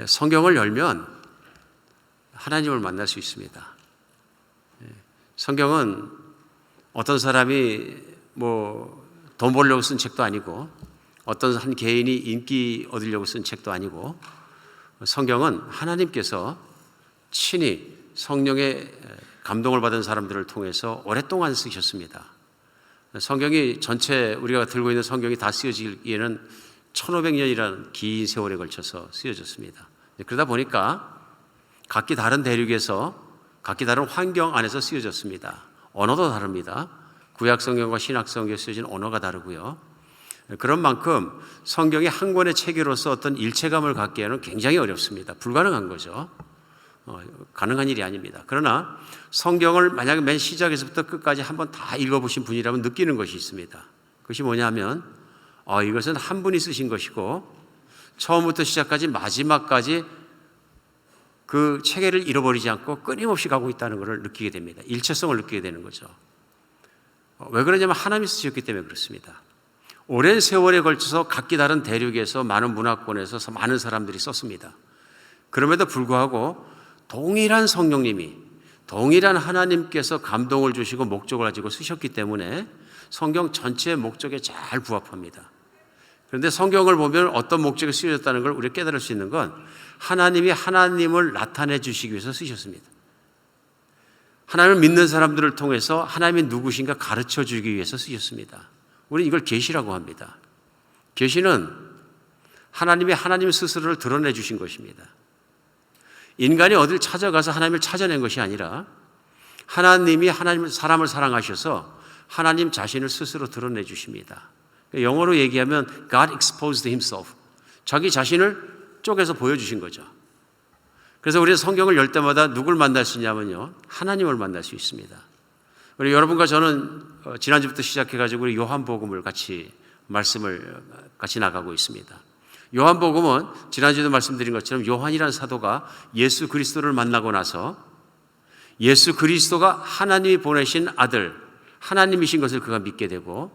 성경을 열면 하나님을 만날 수 있습니다. 성경은 어떤 사람이 돈 벌려고 쓴 책도 아니고 어떤 한 개인이 인기 얻으려고 쓴 책도 아니고 성경은 하나님께서 친히 성령의 감동을 받은 사람들을 통해서 오랫동안 쓰셨습니다. 성경이 전체 우리가 들고 있는 성경이 다 쓰여지기에는 1500년이라는 긴 세월에 걸쳐서 쓰여졌습니다. 그러다 보니까 각기 다른 대륙에서 각기 다른 환경 안에서 쓰여졌습니다. 언어도 다릅니다. 구약성경과 신약성경에 쓰여진 언어가 다르고요. 그런 만큼 성경이 한 권의 책으로서 어떤 일체감을 갖기에는 굉장히 어렵습니다. 불가능한 거죠. 가능한 일이 아닙니다. 그러나 성경을 만약에 맨 시작에서부터 끝까지 한번 다 읽어보신 분이라면 느끼는 것이 있습니다. 그것이 뭐냐면 이것은 한 분이 쓰신 것이고 처음부터 시작까지 마지막까지 그 체계를 잃어버리지 않고 끊임없이 가고 있다는 것을 느끼게 됩니다. 일체성을 느끼게 되는 거죠. 왜 그러냐면 하나님이 쓰셨기 때문에 그렇습니다. 오랜 세월에 걸쳐서 각기 다른 대륙에서 많은 문화권에서 많은 사람들이 썼습니다. 그럼에도 불구하고 동일한 성령님이 동일한 하나님께서 감동을 주시고 목적을 가지고 쓰셨기 때문에 성경 전체의 목적에 잘 부합합니다. 그런데 성경을 보면 어떤 목적에 쓰여졌다는 걸 우리가 깨달을 수 있는 건 하나님이 하나님을 나타내 주시기 위해서 쓰셨습니다. 하나님을 믿는 사람들을 통해서 하나님이 누구신가 가르쳐 주기 위해서 쓰셨습니다. 우리는 이걸 계시라고 합니다. 계시는 하나님이 하나님 스스로를 드러내 주신 것입니다. 인간이 어딜 찾아가서 하나님을 찾아낸 것이 아니라 하나님이 사람을 사랑하셔서 하나님 자신을 스스로 드러내 주십니다. 영어로 얘기하면 God exposed himself. 자기 자신을 쪼개서 보여주신 거죠. 그래서 우리가 성경을 열 때마다 누굴 만날 수 있냐면요, 하나님을 만날 수 있습니다. 우리 여러분과 저는 지난주부터 시작해가지고 우리 요한복음을 말씀을 같이 나가고 있습니다. 요한복음은 지난주에도 말씀드린 것처럼 요한이라는 사도가 예수 그리스도를 만나고 나서 예수 그리스도가 하나님이 보내신 아들, 하나님이신 것을 그가 믿게 되고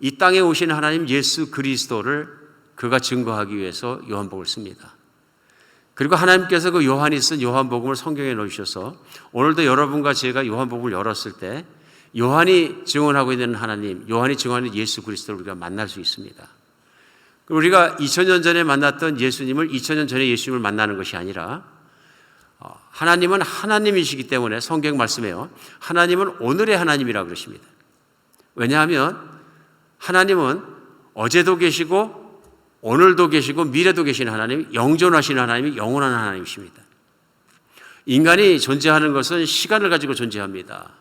이 땅에 오신 하나님 예수 그리스도를 그가 증거하기 위해서 요한복음을 씁니다. 그리고 하나님께서 그 요한이 쓴 요한복음을 성경에 넣으셔서 오늘도 여러분과 제가 요한복음을 열었을 때 요한이 증언하고 있는 하나님, 요한이 증언하는 예수 그리스도를 우리가 만날 수 있습니다. 우리가 2000년 전에 만났던 예수님을 2000년 전에 예수님을 만나는 것이 아니라 하나님은 하나님이시기 때문에 성경 말씀에요, 하나님은 오늘의 하나님이라고 그러십니다. 왜냐하면 하나님은 어제도 계시고 오늘도 계시고 미래도 계신 하나님, 영존하신 하나님이 영원한 하나님이십니다. 인간이 존재하는 것은 시간을 가지고 존재합니다.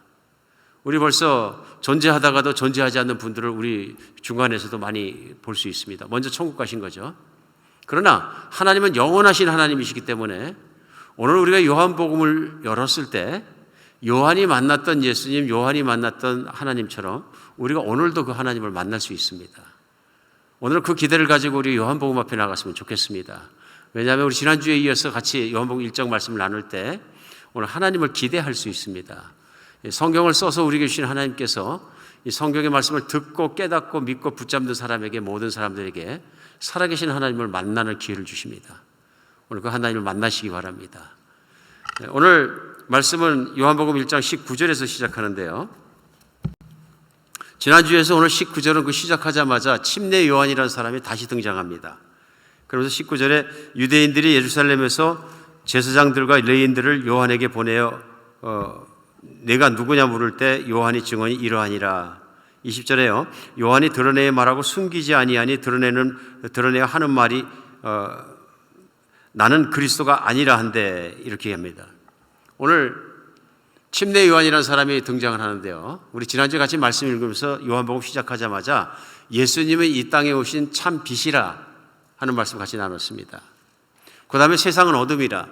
우리 벌써 존재하다가도 존재하지 않는 분들을 우리 중간에서도 많이 볼 수 있습니다. 먼저 천국 가신 거죠. 그러나 하나님은 영원하신 하나님이시기 때문에 오늘 우리가 요한복음을 열었을 때 요한이 만났던 예수님, 요한이 만났던 하나님처럼 우리가 오늘도 그 하나님을 만날 수 있습니다. 오늘 그 기대를 가지고 우리 요한복음 앞에 나갔으면 좋겠습니다. 왜냐하면 우리 지난주에 이어서 같이 요한복음 1장 말씀을 나눌 때 오늘 하나님을 기대할 수 있습니다. 성경을 써서 우리에게 주신 하나님께서 이 성경의 말씀을 듣고 깨닫고 믿고 붙잡는 사람에게, 모든 사람들에게 살아계신 하나님을 만나는 기회를 주십니다. 오늘 그 하나님을 만나시기 바랍니다. 오늘 말씀은 요한복음 1장 19절에서 시작하는데요, 지난주에서 오늘 19절은 그 시작하자마자 침례 요한이라는 사람이 다시 등장합니다. 그러면서 19절에 유대인들이 예루살렘에서 제사장들과 레위인들을 요한에게 보내어 내가 누구냐 물을 때 요한이 증언이 이러하니라. 20절에요, 요한이 드러내어 말하고 숨기지 아니하니 드러내어 하는 말이 나는 그리스도가 아니라 한데, 이렇게 합니다. 오늘 침례 요한이라는 사람이 등장을 하는데요, 우리 지난주에 같이 말씀 읽으면서 요한복음 시작하자마자 예수님의 이 땅에 오신 참 빛이라 하는 말씀 같이 나눴습니다. 그 다음에 세상은 어둠이라.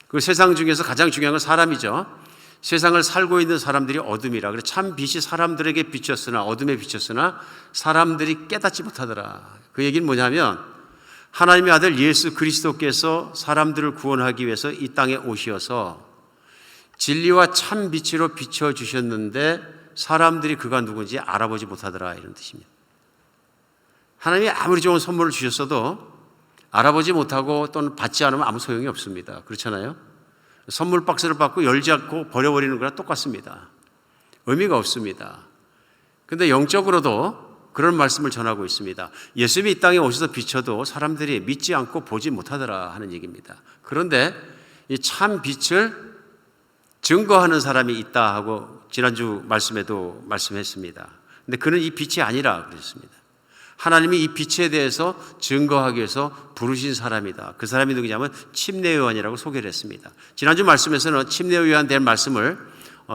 그 세상 중에서 가장 중요한 건 사람이죠. 세상을 살고 있는 사람들이 어둠이라. 그래서 참 빛이 사람들에게 비쳤으나, 어둠에 비쳤으나 사람들이 깨닫지 못하더라. 그 얘기는 뭐냐면 하나님의 아들 예수 그리스도께서 사람들을 구원하기 위해서 이 땅에 오셔서 진리와 참 빛으로 비춰주셨는데 사람들이 그가 누군지 알아보지 못하더라, 이런 뜻입니다. 하나님이 아무리 좋은 선물을 주셨어도 알아보지 못하고 또는 받지 않으면 아무 소용이 없습니다. 그렇잖아요? 선물 박스를 받고 열지 않고 버려버리는 거랑 똑같습니다. 의미가 없습니다. 그런데 영적으로도 그런 말씀을 전하고 있습니다. 예수님이 이 땅에 오셔서 비춰도 사람들이 믿지 않고 보지 못하더라 하는 얘기입니다. 그런데 이 참 빛을 증거하는 사람이 있다 하고 지난주 말씀에도 말씀했습니다. 근데 그는 이 빛이 아니라 그랬습니다. 하나님이 이 빛에 대해서 증거하기 위해서 부르신 사람이다. 그 사람이 누구냐면 침례 요한이라고 소개를 했습니다. 지난주 말씀에서는 침례 요한에 대한 말씀을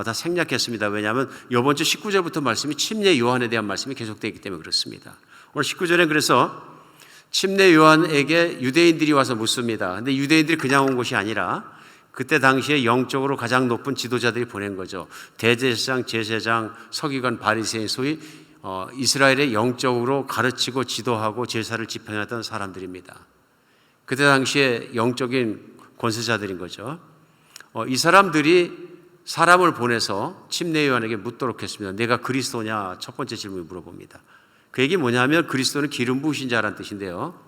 다 생략했습니다. 왜냐하면 이번 주 19절부터 말씀이 침례 요한에 대한 말씀이 계속되어 있기 때문에 그렇습니다. 오늘 19절에 그래서 침례 요한에게 유대인들이 와서 묻습니다. 근데 유대인들이 그냥 온 것이 아니라 그때 당시에 영적으로 가장 높은 지도자들이 보낸 거죠. 대제사장, 제사장, 서기관, 바리새인, 소위 이스라엘의 영적으로 가르치고 지도하고 제사를 집행했던 사람들입니다. 그때 당시에 영적인 권세자들인 거죠. 이 사람들이 사람을 보내서 침례 요한에게 묻도록 했습니다. 내가 그리스도냐? 첫 번째 질문을 물어봅니다. 그 얘기 뭐냐면 그리스도는 기름 부으신 자라는 뜻인데요.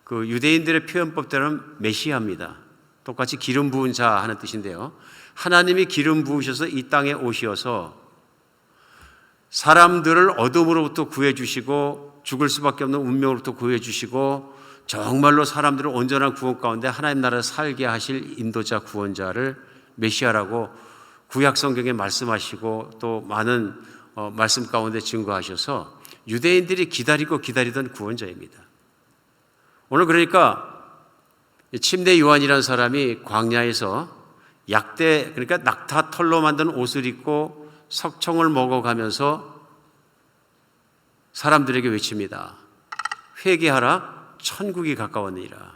그 유대인들의 표현법대로는 메시아입니다. 똑같이 기름 부은 자 하는 뜻인데요. 하나님이 기름 부으셔서 이 땅에 오셔서 사람들을 어둠으로부터 구해주시고 죽을 수밖에 없는 운명으로부터 구해주시고 정말로 사람들을 온전한 구원 가운데 하나님 나라에 살게 하실 인도자 구원자를 메시아라고 구약 성경에 말씀하시고 또 많은 말씀 가운데 증거하셔서 유대인들이 기다리던 구원자입니다. 오늘 그러니까 침례 요한이라는 사람이 광야에서 약대, 그러니까 낙타 털로 만든 옷을 입고 석청을 먹어가면서 사람들에게 외칩니다. 회개하라, 천국이 가까웠느니라.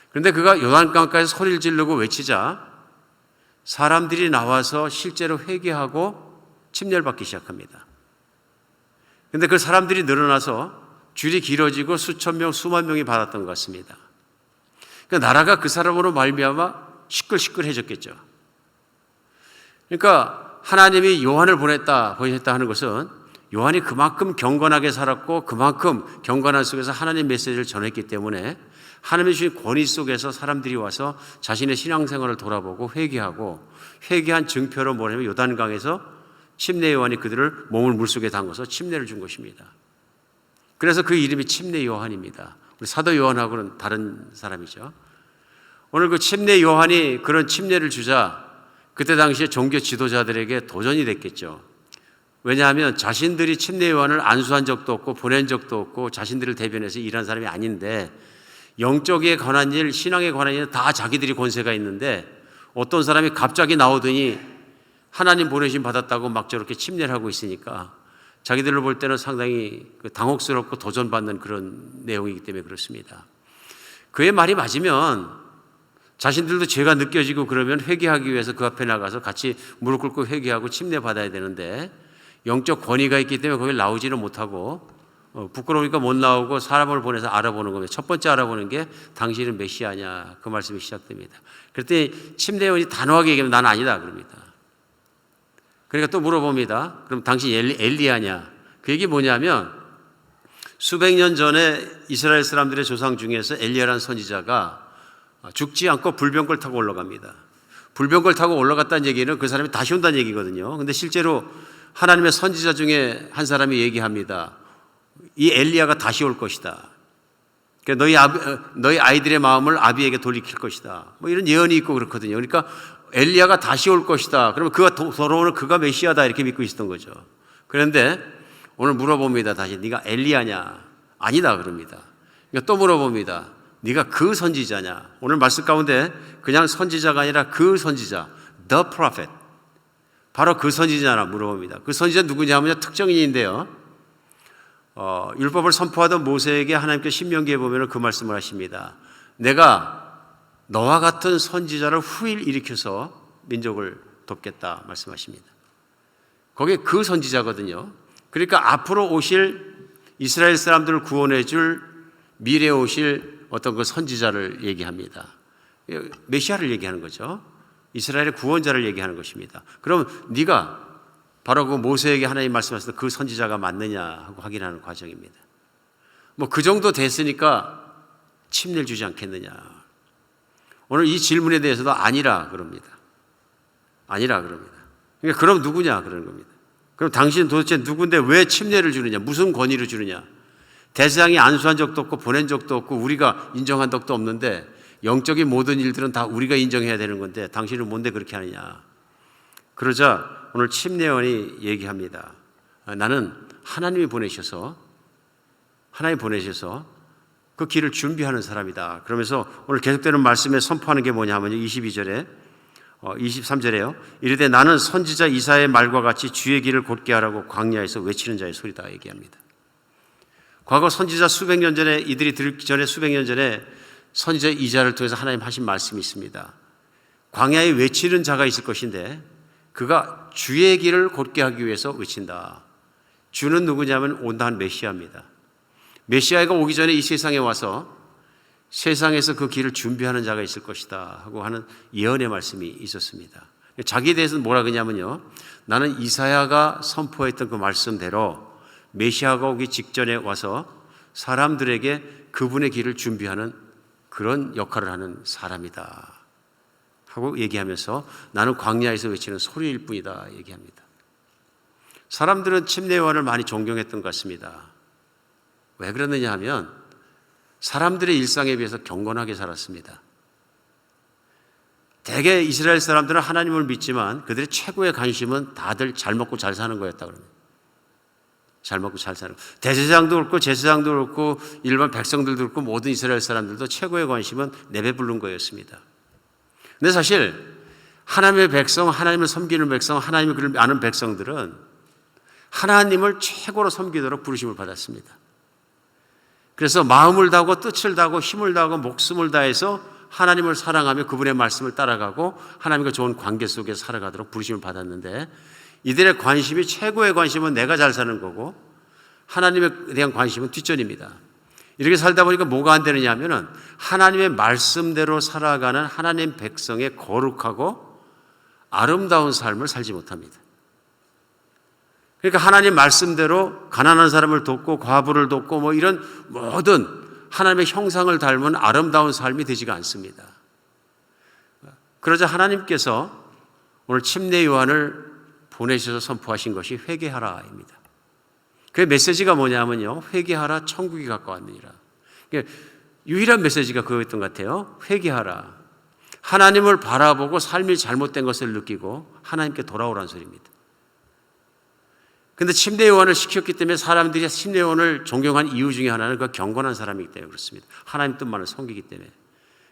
그런데 그가 요단강가에서 소리를 지르고 외치자 사람들이 나와서 실제로 회개하고 침례를 받기 시작합니다. 그런데 그 사람들이 늘어나서 줄이 길어지고 수천 명, 수만 명이 받았던 것 같습니다. 그러니까 나라가 그 사람으로 말미암아 시끌시끌해졌겠죠. 그러니까 하나님이 요한을 보냈다 하는 것은 요한이 그만큼 경건하게 살았고 그만큼 경건한 속에서 하나님 메시지를 전했기 때문에 하나님이 주신 권위 속에서 사람들이 와서 자신의 신앙생활을 돌아보고 회개하고 회개한 증표로 뭐냐면 요단강에서 침례 요한이 그들을 몸을 물속에 담궈서 침례를 준 것입니다. 그래서 그 이름이 침례 요한입니다. 우리 사도 요한하고는 다른 사람이죠. 오늘 그 침례 요한이 그런 침례를 주자 그때 당시에 종교 지도자들에게 도전이 됐겠죠. 왜냐하면 자신들이 침례 요한을 안수한 적도 없고 보낸 적도 없고 자신들을 대변해서 일한 사람이 아닌데 영적에 관한 일, 신앙에 관한 일은 다 자기들이 권세가 있는데 어떤 사람이 갑자기 나오더니 하나님 보내심 받았다고 막 저렇게 침례를 하고 있으니까 자기들로 볼 때는 상당히 당혹스럽고 도전받는 그런 내용이기 때문에 그렇습니다. 그의 말이 맞으면 자신들도 죄가 느껴지고 그러면 회개하기 위해서 그 앞에 나가서 같이 무릎 꿇고 회개하고 침례 받아야 되는데 영적 권위가 있기 때문에 거기 나오지는 못하고 부끄러우니까 못 나오고 사람을 보내서 알아보는 겁니다. 첫 번째 알아보는 게 당신은 메시아냐 그 말씀이 시작됩니다. 그랬더니 침례 요한이 단호하게 얘기하면 난 아니다 그럽니다. 그러니까 또 물어봅니다. 그럼 당신 엘리야냐? 그 얘기 뭐냐면 수백 년 전에 이스라엘 사람들의 조상 중에서 엘리야라는 선지자가 죽지 않고 불병걸 타고 올라갑니다. 불병걸 타고 올라갔다는 얘기는 그 사람이 다시 온다는 얘기거든요. 그런데 실제로 하나님의 선지자 중에 한 사람이 얘기합니다. 이 엘리야가 다시 올 것이다. 그러니까 너희 아이들의 마음을 아비에게 돌이킬 것이다. 뭐 이런 예언이 있고 그렇거든요. 그러니까 엘리야가 다시 올 것이다. 그러면 그가 돌아오는 그가 메시아다 이렇게 믿고 있었던 거죠. 그런데 오늘 물어봅니다. 다시 네가 엘리야냐? 아니다 그럽니다. 그러니까 또 물어봅니다. 네가 그 선지자냐? 오늘 말씀 가운데 그냥 선지자가 아니라 그 선지자, the prophet. 바로 그 선지자라 물어봅니다. 그 선지자 누구냐면 특정인인데요. 율법을 선포하던 모세에게 하나님께 신명기에 보면 그 말씀을 하십니다. 내가 너와 같은 선지자를 후일 일으켜서 민족을 돕겠다 말씀하십니다. 거기에 그 선지자거든요. 그러니까 앞으로 오실 이스라엘 사람들을 구원해 줄 미래에 오실 어떤 그 선지자를 얘기합니다. 메시아를 얘기하는 거죠. 이스라엘의 구원자를 얘기하는 것입니다. 그럼 네가 바로 그 모세에게 하나님 말씀하셨던 그 선지자가 맞느냐 하고 확인하는 과정입니다. 뭐 그 정도 됐으니까 침례를 주지 않겠느냐. 오늘 이 질문에 대해서도 아니라 그럽니다. 아니라 그럽니다. 그러니까 그럼 누구냐 그러는 겁니다. 그럼 당신은 도대체 누군데 왜 침례를 주느냐? 무슨 권위를 주느냐? 대제사장이 안수한 적도 없고 보낸 적도 없고 우리가 인정한 적도 없는데 영적인 모든 일들은 다 우리가 인정해야 되는 건데 당신은 뭔데 그렇게 하느냐? 그러자 오늘 침례원이 얘기합니다. 나는 하나님이 보내셔서 그 길을 준비하는 사람이다. 그러면서 오늘 계속되는 말씀에 선포하는 게 뭐냐면요. 23절에요. 이르되 나는 선지자 이사야의 말과 같이 주의 길을 곧게 하라고 광야에서 외치는 자의 소리다 얘기합니다. 과거 선지자 수백 년 전에 이들이 들기 전에 수백 년 전에 선지자 이사야를 통해서 하나님 하신 말씀이 있습니다. 광야에 외치는 자가 있을 것인데 그가 주의 길을 곧게 하기 위해서 외친다. 주는 누구냐면 온다한 메시아입니다. 메시아가 오기 전에 이 세상에 와서 세상에서 그 길을 준비하는 자가 있을 것이다 하고 하는 예언의 말씀이 있었습니다. 자기에 대해서는 뭐라 그러냐면요. 나는 이사야가 선포했던 그 말씀대로 메시아가 오기 직전에 와서 사람들에게 그분의 길을 준비하는 그런 역할을 하는 사람이다 하고 얘기하면서 나는 광야에서 외치는 소리일 뿐이다 얘기합니다. 사람들은 침례요한을 많이 존경했던 것 같습니다. 왜 그러느냐 하면 사람들의 일상에 비해서 경건하게 살았습니다. 대개 이스라엘 사람들은 하나님을 믿지만 그들의 최고의 관심은 다들 잘 먹고 잘 사는 거였다고 합니다. 잘 먹고 잘 사는 거. 대제사장도 그렇고 제사장도 그렇고 일반 백성들도 그렇고 모든 이스라엘 사람들도 최고의 관심은 내배부른 거였습니다. 근데 사실 하나님의 백성, 하나님을 섬기는 백성, 하나님을 그를 아는 백성들은 하나님을 최고로 섬기도록 부르심을 받았습니다. 그래서 마음을 다하고 뜻을 다하고 힘을 다하고 목숨을 다해서 하나님을 사랑하며 그분의 말씀을 따라가고 하나님과 좋은 관계 속에 살아가도록 부르심을 받았는데 이들의 관심이 최고의 관심은 내가 잘 사는 거고 하나님에 대한 관심은 뒷전입니다. 이렇게 살다 보니까 뭐가 안 되느냐 하면은 하나님의 말씀대로 살아가는 하나님 백성의 거룩하고 아름다운 삶을 살지 못합니다. 그러니까 하나님 말씀대로 가난한 사람을 돕고 과부를 돕고 뭐 이런 모든 하나님의 형상을 닮은 아름다운 삶이 되지가 않습니다. 그러자 하나님께서 오늘 침례 요한을 보내셔서 선포하신 것이 회개하라입니다. 그 메시지가 뭐냐면요. 회개하라 천국이 가까웠느니라. 유일한 메시지가 그거였던 것 같아요. 회개하라. 하나님을 바라보고 삶이 잘못된 것을 느끼고 하나님께 돌아오라는 소리입니다. 그런데 침례 요한을 시켰기 때문에 사람들이 침례 요한을 존경한 이유 중에 하나는 그 경건한 사람이기 때문에 그렇습니다. 하나님 뜻만을 섬기기 때문에.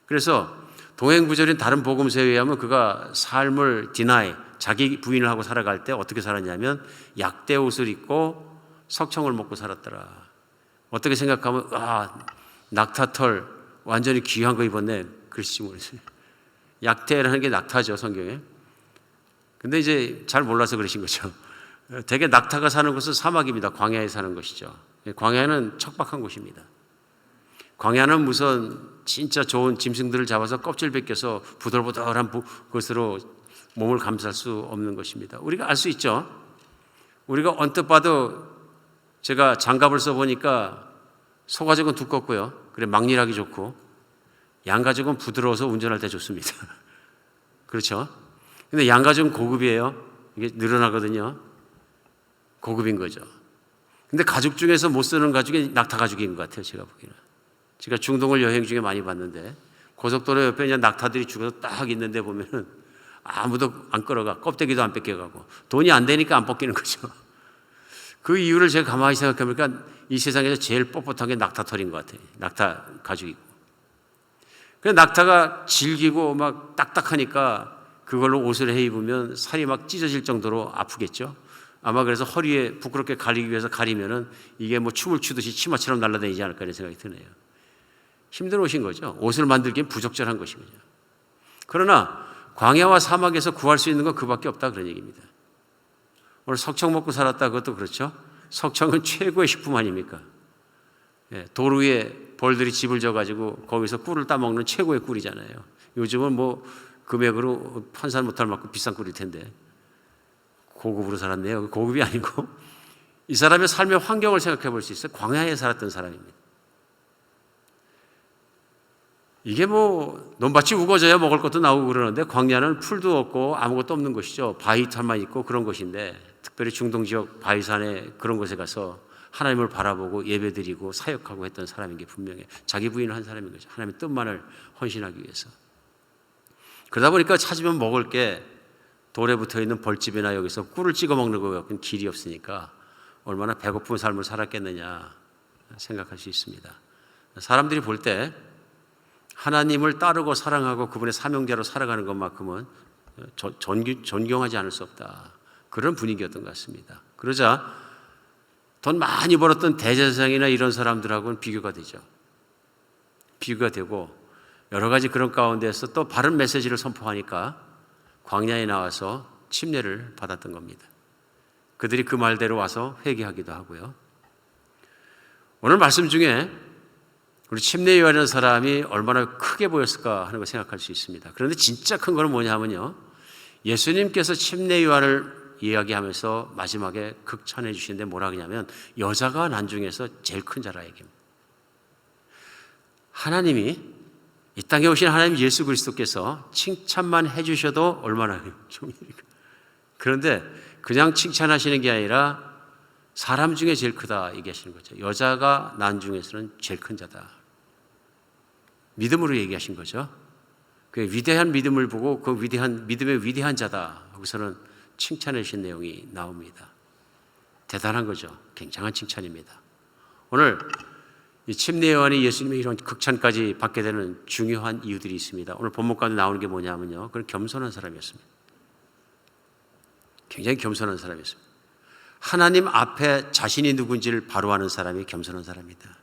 그래서 동행구절인 다른 복음서에 의하면 그가 삶을 디나이, 자기 부인을 하고 살아갈 때 어떻게 살았냐면 약대 옷을 입고 석청을 먹고 살았더라. 어떻게 생각하면 낙타털 완전히 귀한 거 입었네. 그러실지 모르겠어요. 약대라는 게 낙타죠, 성경에. 근데 이제 잘 몰라서 그러신 거죠. 대개 낙타가 사는 곳은 사막입니다. 광야에 사는 것이죠. 광야는 척박한 곳입니다. 광야는 무슨 진짜 좋은 짐승들을 잡아서 껍질 벗겨서 부들부들한 것으로 몸을 감쌀 수 없는 것입니다. 우리가 알 수 있죠. 우리가 언뜻 봐도 제가 장갑을 써보니까 소가죽은 두껍고요. 그래 막일하기 좋고 양가죽은 부드러워서 운전할 때 좋습니다. 그렇죠? 근데 양가죽은 고급이에요. 이게 늘어나거든요. 고급인 거죠. 근데 가죽 중에서 못 쓰는 가죽이 낙타 가죽인 것 같아요. 제가 보기에는. 제가 중동을 여행 중에 많이 봤는데 고속도로 옆에 그냥 낙타들이 죽어서 딱 있는데 보면은 아무도 안 끌어가. 껍데기도 안 뺏겨가고 돈이 안 되니까 안 벗기는 거죠. 그 이유를 제가 가만히 생각해보니까 이 세상에서 제일 뻣뻣한 게 낙타털인 것 같아요. 낙타 가죽이고. 그래서 낙타가 질기고 막 딱딱하니까 그걸로 옷을 해 입으면 살이 막 찢어질 정도로 아프겠죠. 아마 그래서 허리에 부끄럽게 가리기 위해서 가리면은 이게 뭐 춤을 추듯이 치마처럼 날아다니지 않을까 이런 생각이 드네요. 힘든 옷인 거죠. 옷을 만들기엔 부적절한 것이군요. 그러나 광야와 사막에서 구할 수 있는 건 그밖에 없다 그런 얘기입니다. 오늘 석청 먹고 살았다 그것도 그렇죠. 석청은 최고의 식품 아닙니까? 돌 위에 벌들이 집을 져가지고 거기서 꿀을 따먹는 최고의 꿀이잖아요. 요즘은 뭐 금액으로 환산 못할 만큼 비싼 꿀일 텐데 고급으로 살았네요. 고급이 아니고 이 사람의 삶의 환경을 생각해 볼 수 있어요. 광야에 살았던 사람입니다. 이게 뭐 논밭이 우거져야 먹을 것도 나오고 그러는데 광야는 풀도 없고 아무것도 없는 것이죠. 바위털만 있고 그런 것인데, 특별히 중동 지역 바위산에 그런 곳에 가서 하나님을 바라보고 예배드리고 사역하고 했던 사람인 게 분명해. 자기 부인을 한 사람인 거죠. 하나님의 뜻만을 헌신하기 위해서. 그러다 보니까 찾으면 먹을 게 돌에 붙어있는 벌집이나 여기서 꿀을 찍어 먹는 것 같은 길이 없으니까 얼마나 배고픈 삶을 살았겠느냐 생각할 수 있습니다. 사람들이 볼 때 하나님을 따르고 사랑하고 그분의 사명자로 살아가는 것만큼은 존경하지 않을 수 없다, 그런 분위기였던 것 같습니다. 그러자 돈 많이 벌었던 대제사장이나 이런 사람들하고는 비교가 되죠. 비교가 되고 여러 가지 그런 가운데서 또 바른 메시지를 선포하니까 광야에 나와서 침례를 받았던 겁니다. 그들이 그 말대로 와서 회개하기도 하고요. 오늘 말씀 중에 우리 침례 요한이라는 사람이 얼마나 크게 보였을까 하는 걸 생각할 수 있습니다. 그런데 진짜 큰 건 뭐냐면요, 예수님께서 침례 요한을 이야기하면서 마지막에 극찬해 주시는데 뭐라 그러냐면 여자가 난 중에서 제일 큰 자라 얘기입니다. 하나님이, 이 땅에 오신 하나님 예수 그리스도께서 칭찬만 해주셔도 얼마나 종일까. 그런데 그냥 칭찬하시는 게 아니라 사람 중에 제일 크다 얘기하시는 거죠. 여자가 난 중에서는 제일 큰 자다. 믿음으로 얘기하신 거죠. 그 위대한 믿음을 보고 그 위대한 믿음의 위대한 자다 하고서는 칭찬해 주신 내용이 나옵니다. 대단한 거죠. 굉장한 칭찬입니다. 오늘 이 침례 요한이 예수님의 이런 극찬까지 받게 되는 중요한 이유들이 있습니다. 오늘 본문 가운데 나오는 게 뭐냐면요, 그런 겸손한 사람이었습니다. 굉장히 겸손한 사람이었습니다. 하나님 앞에 자신이 누군지를 바로 아는 사람이 겸손한 사람이다.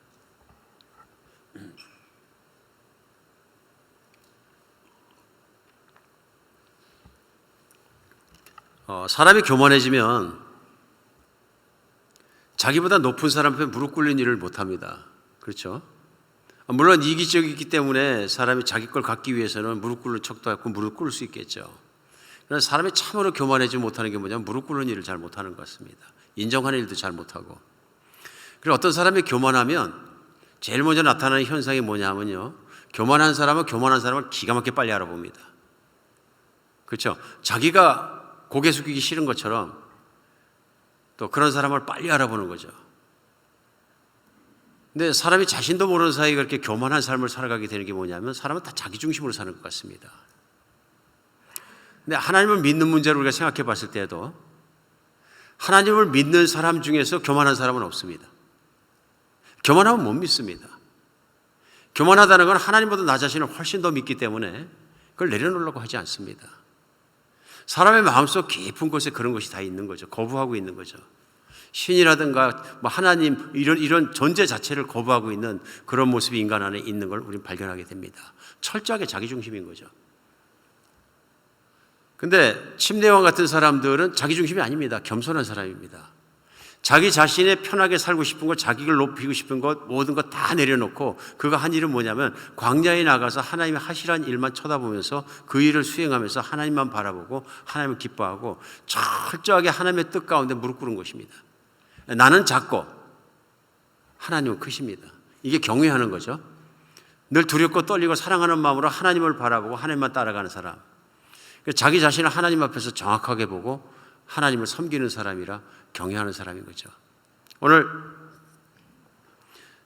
사람이 교만해지면 자기보다 높은 사람 앞에 무릎 꿇는 일을 못합니다. 그렇죠? 물론 이기적이기 때문에 사람이 자기 걸 갖기 위해서는 무릎 꿇는 척도 하고 무릎 꿇을 수 있겠죠. 그러나 사람이 참으로 교만해지지 못하는 게 뭐냐면 무릎 꿇는 일을 잘 못하는 것 같습니다. 인정하는 일도 잘 못하고. 그리고 어떤 사람이 교만하면 제일 먼저 나타나는 현상이 뭐냐면요, 교만한 사람은 교만한 사람을 기가 막히게 빨리 알아봅니다. 그렇죠? 자기가 고개 숙이기 싫은 것처럼 또 그런 사람을 빨리 알아보는 거죠. 근데 사람이 자신도 모르는 사이에 그렇게 교만한 삶을 살아가게 되는 게 뭐냐면 사람은 다 자기 중심으로 사는 것 같습니다. 근데 하나님을 믿는 문제로 우리가 생각해 봤을 때도 하나님을 믿는 사람 중에서 교만한 사람은 없습니다. 교만하면 못 믿습니다. 교만하다는 건 하나님보다 나 자신을 훨씬 더 믿기 때문에 그걸 내려놓으려고 하지 않습니다. 사람의 마음속 깊은 곳에 그런 것이 다 있는 거죠. 거부하고 있는 거죠. 신이라든가 뭐 하나님 이런 존재 자체를 거부하고 있는 그런 모습이 인간 안에 있는 걸 우리는 발견하게 됩니다. 철저하게 자기중심인 거죠. 근데 침례왕 같은 사람들은 자기중심이 아닙니다. 겸손한 사람입니다. 자기 자신의 편하게 살고 싶은 것, 자기를 높이고 싶은 것, 모든 것 다 내려놓고 그가 한 일은 뭐냐면 광야에 나가서 하나님이 하시라는 일만 쳐다보면서 그 일을 수행하면서 하나님만 바라보고 하나님을 기뻐하고 철저하게 하나님의 뜻 가운데 무릎 꿇은 것입니다. 나는 작고 하나님은 크십니다. 이게 경외하는 거죠. 늘 두렵고 떨리고 사랑하는 마음으로 하나님을 바라보고 하나님만 따라가는 사람. 자기 자신을 하나님 앞에서 정확하게 보고 하나님을 섬기는 사람이라 경외하는 사람인 거죠. 오늘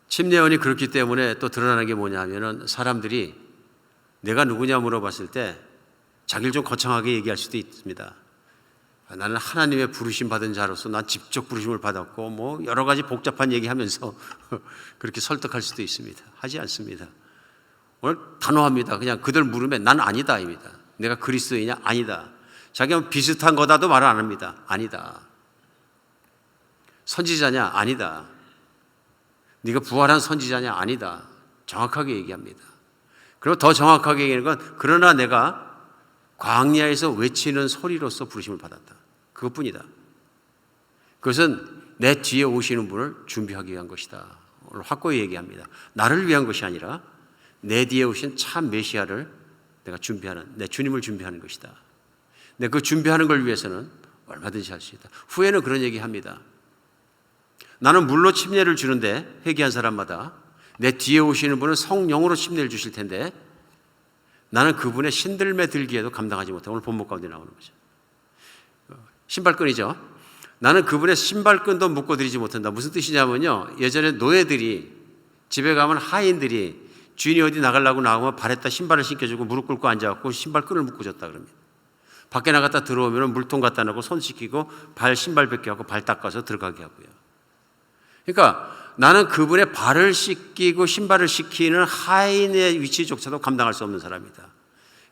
침례원이 그렇기 때문에 또 드러나는 게 뭐냐면은 사람들이 내가 누구냐 물어봤을 때 자기를 좀 거창하게 얘기할 수도 있습니다. 나는 하나님의 부르심 받은 자로서 난 직접 부르심을 받았고 뭐 여러 가지 복잡한 얘기하면서 그렇게 설득할 수도 있습니다. 하지 않습니다. 오늘 단호합니다. 그냥 그들 물으면 난 아니다입니다. 내가 그리스도이냐? 아니다. 자기가 비슷한 거다도 말을 안 합니다. 아니다. 선지자냐? 아니다. 네가 부활한 선지자냐? 아니다. 정확하게 얘기합니다. 그리고 더 정확하게 얘기하는 건 그러나 내가 광야에서 외치는 소리로서 부르심을 받았다. 그것뿐이다. 그것은 내 뒤에 오시는 분을 준비하기 위한 것이다. 오늘 확고히 얘기합니다. 나를 위한 것이 아니라 내 뒤에 오신 참 메시아를 내가 준비하는, 내 주님을 준비하는 것이다. 근데 그 준비하는 걸 위해서는 얼마든지 할 수 있다. 후에는 그런 얘기합니다. 나는 물로 침례를 주는데 회개한 사람마다 내 뒤에 오시는 분은 성령으로 침례를 주실 텐데 나는 그분의 신들매 들기에도 감당하지 못해. 오늘 본문 가운데 나오는 거죠. 신발끈이죠. 나는 그분의 신발끈도 묶어드리지 못한다. 무슨 뜻이냐면요, 예전에 노예들이 집에 가면 하인들이 주인이 어디 나가려고 나오면 발에다 신발을 신겨주고 무릎 꿇고 앉아갖고 신발끈을 묶어줬다 그럽니다. 밖에 나갔다 들어오면 물통 갖다 놓고 손 씻기고 발 신발 벗겨갖고 발 닦아서 들어가게 하고요. 그러니까 나는 그분의 발을 씻기고 신발을 씻기는 하인의 위치조차도 감당할 수 없는 사람이다.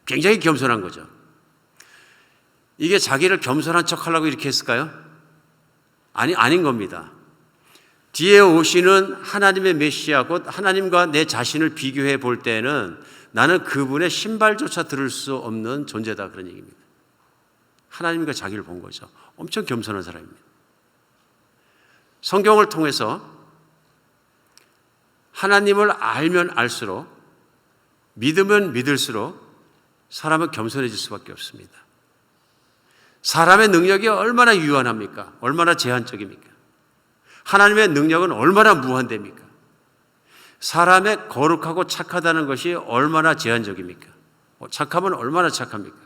굉장히 겸손한 거죠. 이게 자기를 겸손한 척 하려고 이렇게 했을까요? 아닌 겁니다. 뒤에 오시는 하나님의 메시아 곧 하나님과 내 자신을 비교해 볼 때는 나는 그분의 신발조차 들을 수 없는 존재다, 그런 얘기입니다. 하나님과 자기를 본 거죠. 엄청 겸손한 사람입니다. 성경을 통해서 하나님을 알면 알수록, 믿으면 믿을수록 사람은 겸손해질 수밖에 없습니다. 사람의 능력이 얼마나 유한합니까? 얼마나 제한적입니까? 하나님의 능력은 얼마나 무한대입니까? 사람의 거룩하고 착하다는 것이 얼마나 제한적입니까? 착하면 얼마나 착합니까?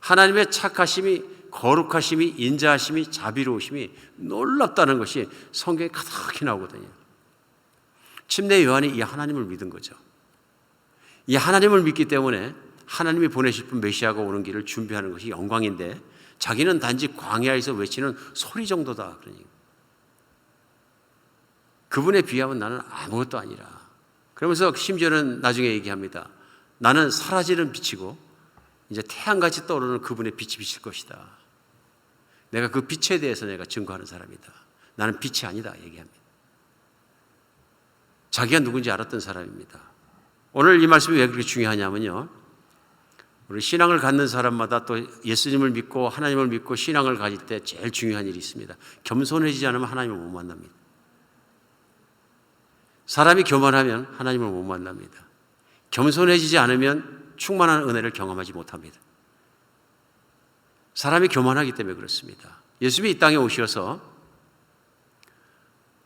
하나님의 착하심이, 거룩하심이, 인자하심이, 자비로우심이 놀랍다는 것이 성경에 가득히 나오거든요. 침례 요한이 이 하나님을 믿은 거죠. 이 하나님을 믿기 때문에 하나님이 보내실 분 메시아가 오는 길을 준비하는 것이 영광인데 자기는 단지 광야에서 외치는 소리 정도다, 그러니 그분에 비하면 나는 아무것도 아니라. 그러면서 심지어는 나중에 얘기합니다. 나는 사라지는 빛이고 이제 태양같이 떠오르는 그분의 빛이 비칠 것이다. 내가 그 빛에 대해서 내가 증거하는 사람이다. 나는 빛이 아니다, 얘기합니다. 자기가 누군지 알았던 사람입니다. 오늘 이 말씀이 왜 그렇게 중요하냐면요, 우리 신앙을 갖는 사람마다 또 예수님을 믿고 하나님을 믿고 신앙을 가질 때 제일 중요한 일이 있습니다. 겸손해지지 않으면 하나님을 못 만납니다. 사람이 교만하면 하나님을 못 만납니다. 겸손해지지 않으면 충만한 은혜를 경험하지 못합니다. 사람이 교만하기 때문에 그렇습니다. 예수님이 이 땅에 오셔서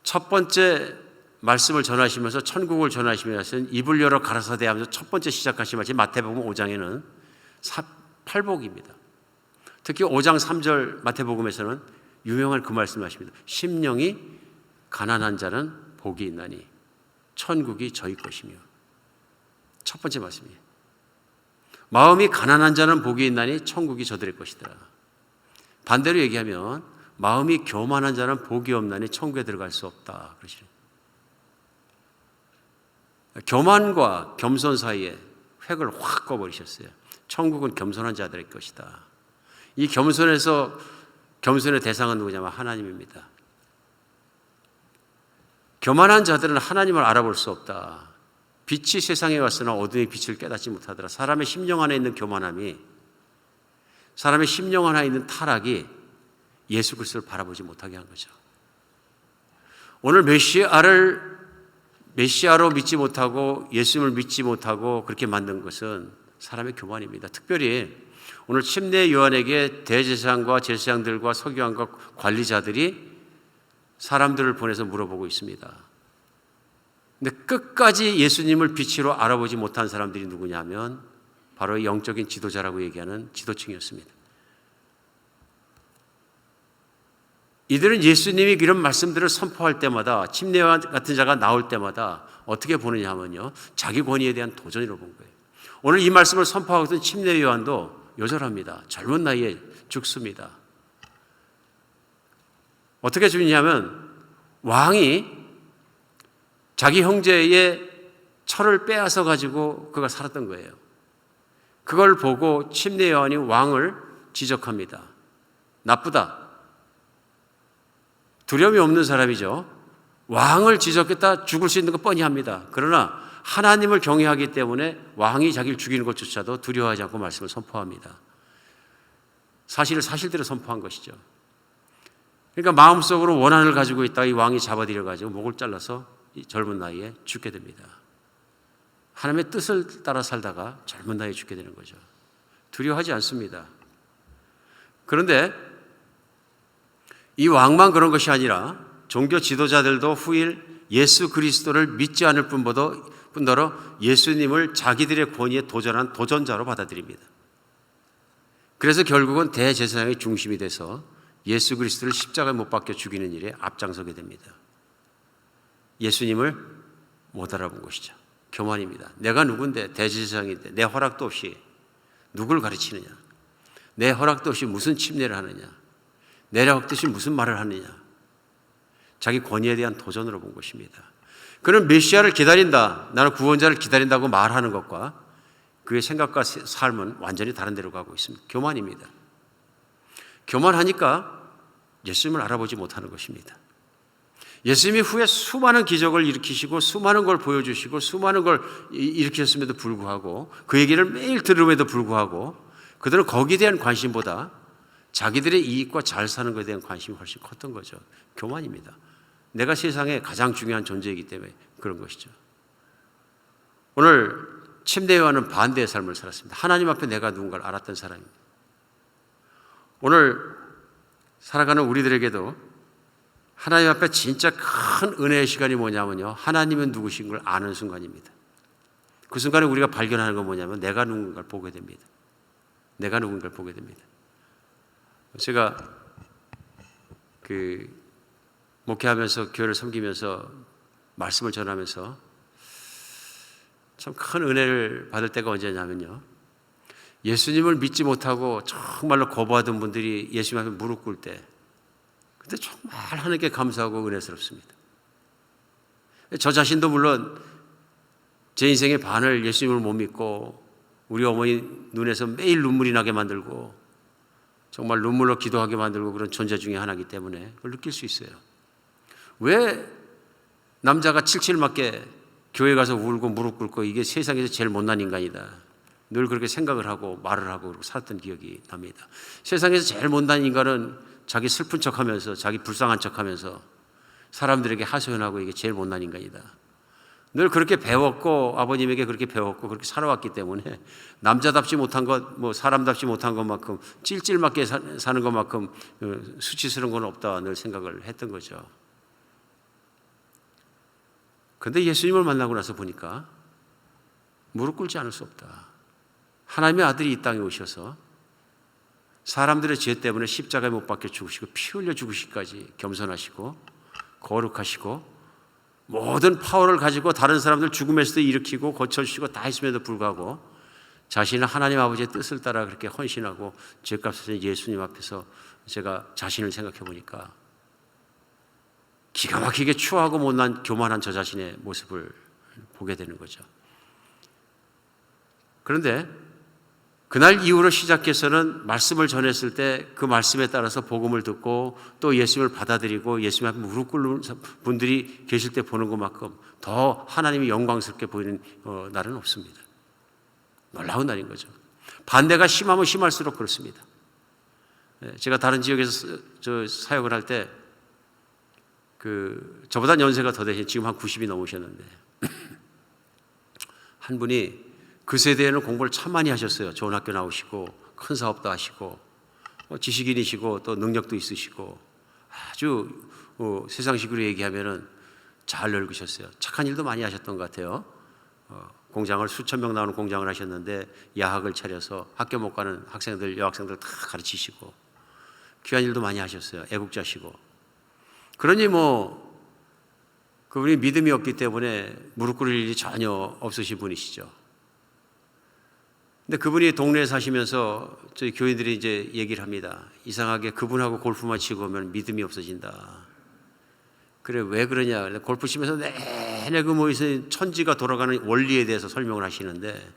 첫 번째 말씀을 전하시면서 천국을 전하시면서 입을 열어 가라사대 하면서 첫 번째 시작하신 말씀이 마태복음 5장에는 팔복입니다. 특히 5장 3절 마태복음에서는 유명한 그 말씀을 하십니다. 심령이 가난한 자는 복이 있나니 천국이 저희 것이며. 첫 번째 말씀이에요. 마음이 가난한 자는 복이 있나니 천국이 저들의 것이더라. 반대로 얘기하면 마음이 교만한 자는 복이 없나니 천국에 들어갈 수 없다, 그러시죠. 교만과 겸손 사이에 획을 확 꺼버리셨어요. 천국은 겸손한 자들의 것이다. 이 겸손의 대상은 누구냐면 하나님입니다. 교만한 자들은 하나님을 알아볼 수 없다. 빛이 세상에 왔으나 어둠의 빛을 깨닫지 못하더라. 사람의 심령 안에 있는 교만함이, 사람의 심령 안에 있는 타락이 예수 그리스도를 바라보지 못하게 한 거죠. 오늘 메시아로 믿지 못하고 예수님을 믿지 못하고 그렇게 만든 것은 사람의 교만입니다. 특별히 오늘 침례 요한에게 대제사장과 제사장들과 서기관과 관리자들이 사람들을 보내서 물어보고 있습니다. 근데 끝까지 예수님을 빛으로 알아보지 못한 사람들이 누구냐면 바로 영적인 지도자라고 얘기하는 지도층이었습니다. 이들은 예수님이 이런 말씀들을 선포할 때마다, 침례 요한 같은 자가 나올 때마다 어떻게 보느냐 하면요, 자기 권위에 대한 도전이라고 본 거예요. 오늘 이 말씀을 선포하고 있던 침례 요한도 요절합니다. 젊은 나이에 죽습니다. 어떻게 죽느냐면 왕이 자기 형제의 철을 빼앗아 가지고 그가 살았던 거예요. 그걸 보고 침례 요한이 왕을 지적합니다. 나쁘다. 두려움이 없는 사람이죠. 왕을 지적했다 죽을 수 있는 거 뻔히 합니다. 그러나 하나님을 경외하기 때문에 왕이 자기를 죽이는 것조차도 두려워하지 않고 말씀을 선포합니다. 사실을 사실대로 선포한 것이죠. 그러니까 마음속으로 원한을 가지고 있다가 이 왕이 잡아들여가지고 목을 잘라서 이 젊은 나이에 죽게 됩니다. 하나님의 뜻을 따라 살다가 젊은 나이에 죽게 되는 거죠. 두려워하지 않습니다. 그런데 이 왕만 그런 것이 아니라 종교 지도자들도 후일 예수 그리스도를 믿지 않을 뿐보다 뿐더러 예수님을 자기들의 권위에 도전한 도전자로 받아들입니다. 그래서 결국은 대제사장의 중심이 돼서 예수 그리스도를 십자가에 못 박혀 죽이는 일에 앞장서게 됩니다. 예수님을 못 알아본 것이죠. 교만입니다. 내가 누군데, 대제사장인데 내 허락도 없이 누굴 가르치느냐, 내 허락도 없이 무슨 침례를 하느냐, 내 허락도 없이 무슨 말을 하느냐, 자기 권위에 대한 도전으로 본 것입니다. 그는 메시아를 기다린다, 나는 구원자를 기다린다고 말하는 것과 그의 생각과 삶은 완전히 다른 데로 가고 있습니다. 교만입니다. 교만하니까 예수님을 알아보지 못하는 것입니다. 예수님이 후에 수많은 기적을 일으키시고 수많은 걸 보여주시고 수많은 걸 일으켰음에도 불구하고 그 얘기를 매일 들음에도 불구하고 그들은 거기에 대한 관심보다 자기들의 이익과 잘 사는 것에 대한 관심이 훨씬 컸던 거죠. 교만입니다. 내가 세상에 가장 중요한 존재이기 때문에 그런 것이죠. 오늘 침례요한은 반대의 삶을 살았습니다. 하나님 앞에 내가 누군가를 알았던 사람입니다. 오늘 살아가는 우리들에게도 하나님 앞에 진짜 큰 은혜의 시간이 뭐냐면요, 하나님은 누구신 걸 아는 순간입니다. 그 순간에 우리가 발견하는 건 뭐냐면 내가 누군가를 보게 됩니다. 내가 누군가를 보게 됩니다. 제가 목회하면서 교회를 섬기면서 말씀을 전하면서 참 큰 은혜를 받을 때가 언제냐면요, 예수님을 믿지 못하고 정말로 거부하던 분들이 예수님 앞에 무릎 꿇을 때 그때 정말 하나님께 감사하고 은혜스럽습니다. 저 자신도 물론 제 인생의 반을 예수님을 못 믿고 우리 어머니 눈에서 매일 눈물이 나게 만들고 정말 눈물로 기도하게 만들고 그런 존재 중에 하나이기 때문에 그걸 느낄 수 있어요. 왜 남자가 칠칠 맞게 교회 가서 울고 무릎 꿇고 이게 세상에서 제일 못난 인간이다, 늘 그렇게 생각을 하고 말을 하고 살았던 기억이 납니다. 세상에서 제일 못난 인간은 자기 슬픈 척하면서 자기 불쌍한 척하면서 사람들에게 하소연하고 이게 제일 못난 인간이다. 늘 그렇게 배웠고 아버님에게 그렇게 배웠고 그렇게 살아왔기 때문에 남자답지 못한 것, 사람답지 못한 것만큼 찔찔맞게 사는 것만큼 수치스러운 건 없다 늘 생각을 했던 거죠. 그런데 예수님을 만나고 나서 보니까 무릎 꿇지 않을 수 없다. 하나님의 아들이 이 땅에 오셔서 사람들의 죄 때문에 십자가에 못 박혀 죽으시고 피 흘려 죽으시기까지 겸손하시고 거룩하시고 모든 파워를 가지고 다른 사람들 죽음에서도 일으키고 고쳐주시고 다 했음에도 불구하고 자신은 하나님 아버지의 뜻을 따라 그렇게 헌신하고 죄값 하신 예수님 앞에서 제가 자신을 생각해 보니까 기가 막히게 추하고 못난 교만한 저 자신의 모습을 보게 되는 거죠. 그런데 그날 이후로 시작해서는 말씀을 전했을 때 그 말씀에 따라서 복음을 듣고 또 예수님을 받아들이고 예수님 앞에 무릎 꿇는 분들이 계실 때 보는 것만큼 더 하나님이 영광스럽게 보이는 날은 없습니다. 놀라운 날인 거죠. 반대가 심하면 심할수록 그렇습니다. 제가 다른 지역에서 사역을 할 때 저보다 연세가 더 되신, 지금 한 90이 넘으셨는데 한 분이 그 세대에는 공부를 참 많이 하셨어요. 좋은 학교 나오시고 큰 사업도 하시고 지식인이시고 또 능력도 있으시고 아주 세상식으로 얘기하면은 잘 늙으셨어요. 착한 일도 많이 하셨던 것 같아요. 공장을 수천 명 나오는 공장을 하셨는데 야학을 차려서 학교 못 가는 학생들, 여학생들 다 가르치시고 귀한 일도 많이 하셨어요. 애국자시고. 그러니 그분이 믿음이 없기 때문에 무릎 꿇을 일이 전혀 없으신 분이시죠. 근데 그분이 동네에 사시면서 저희 교인들이 이제 얘기를 합니다. 이상하게 그분하고 골프만 치고 오면 믿음이 없어진다. 그래, 왜 그러냐. 골프 치면서 내내 천지가 돌아가는 원리에 대해서 설명을 하시는데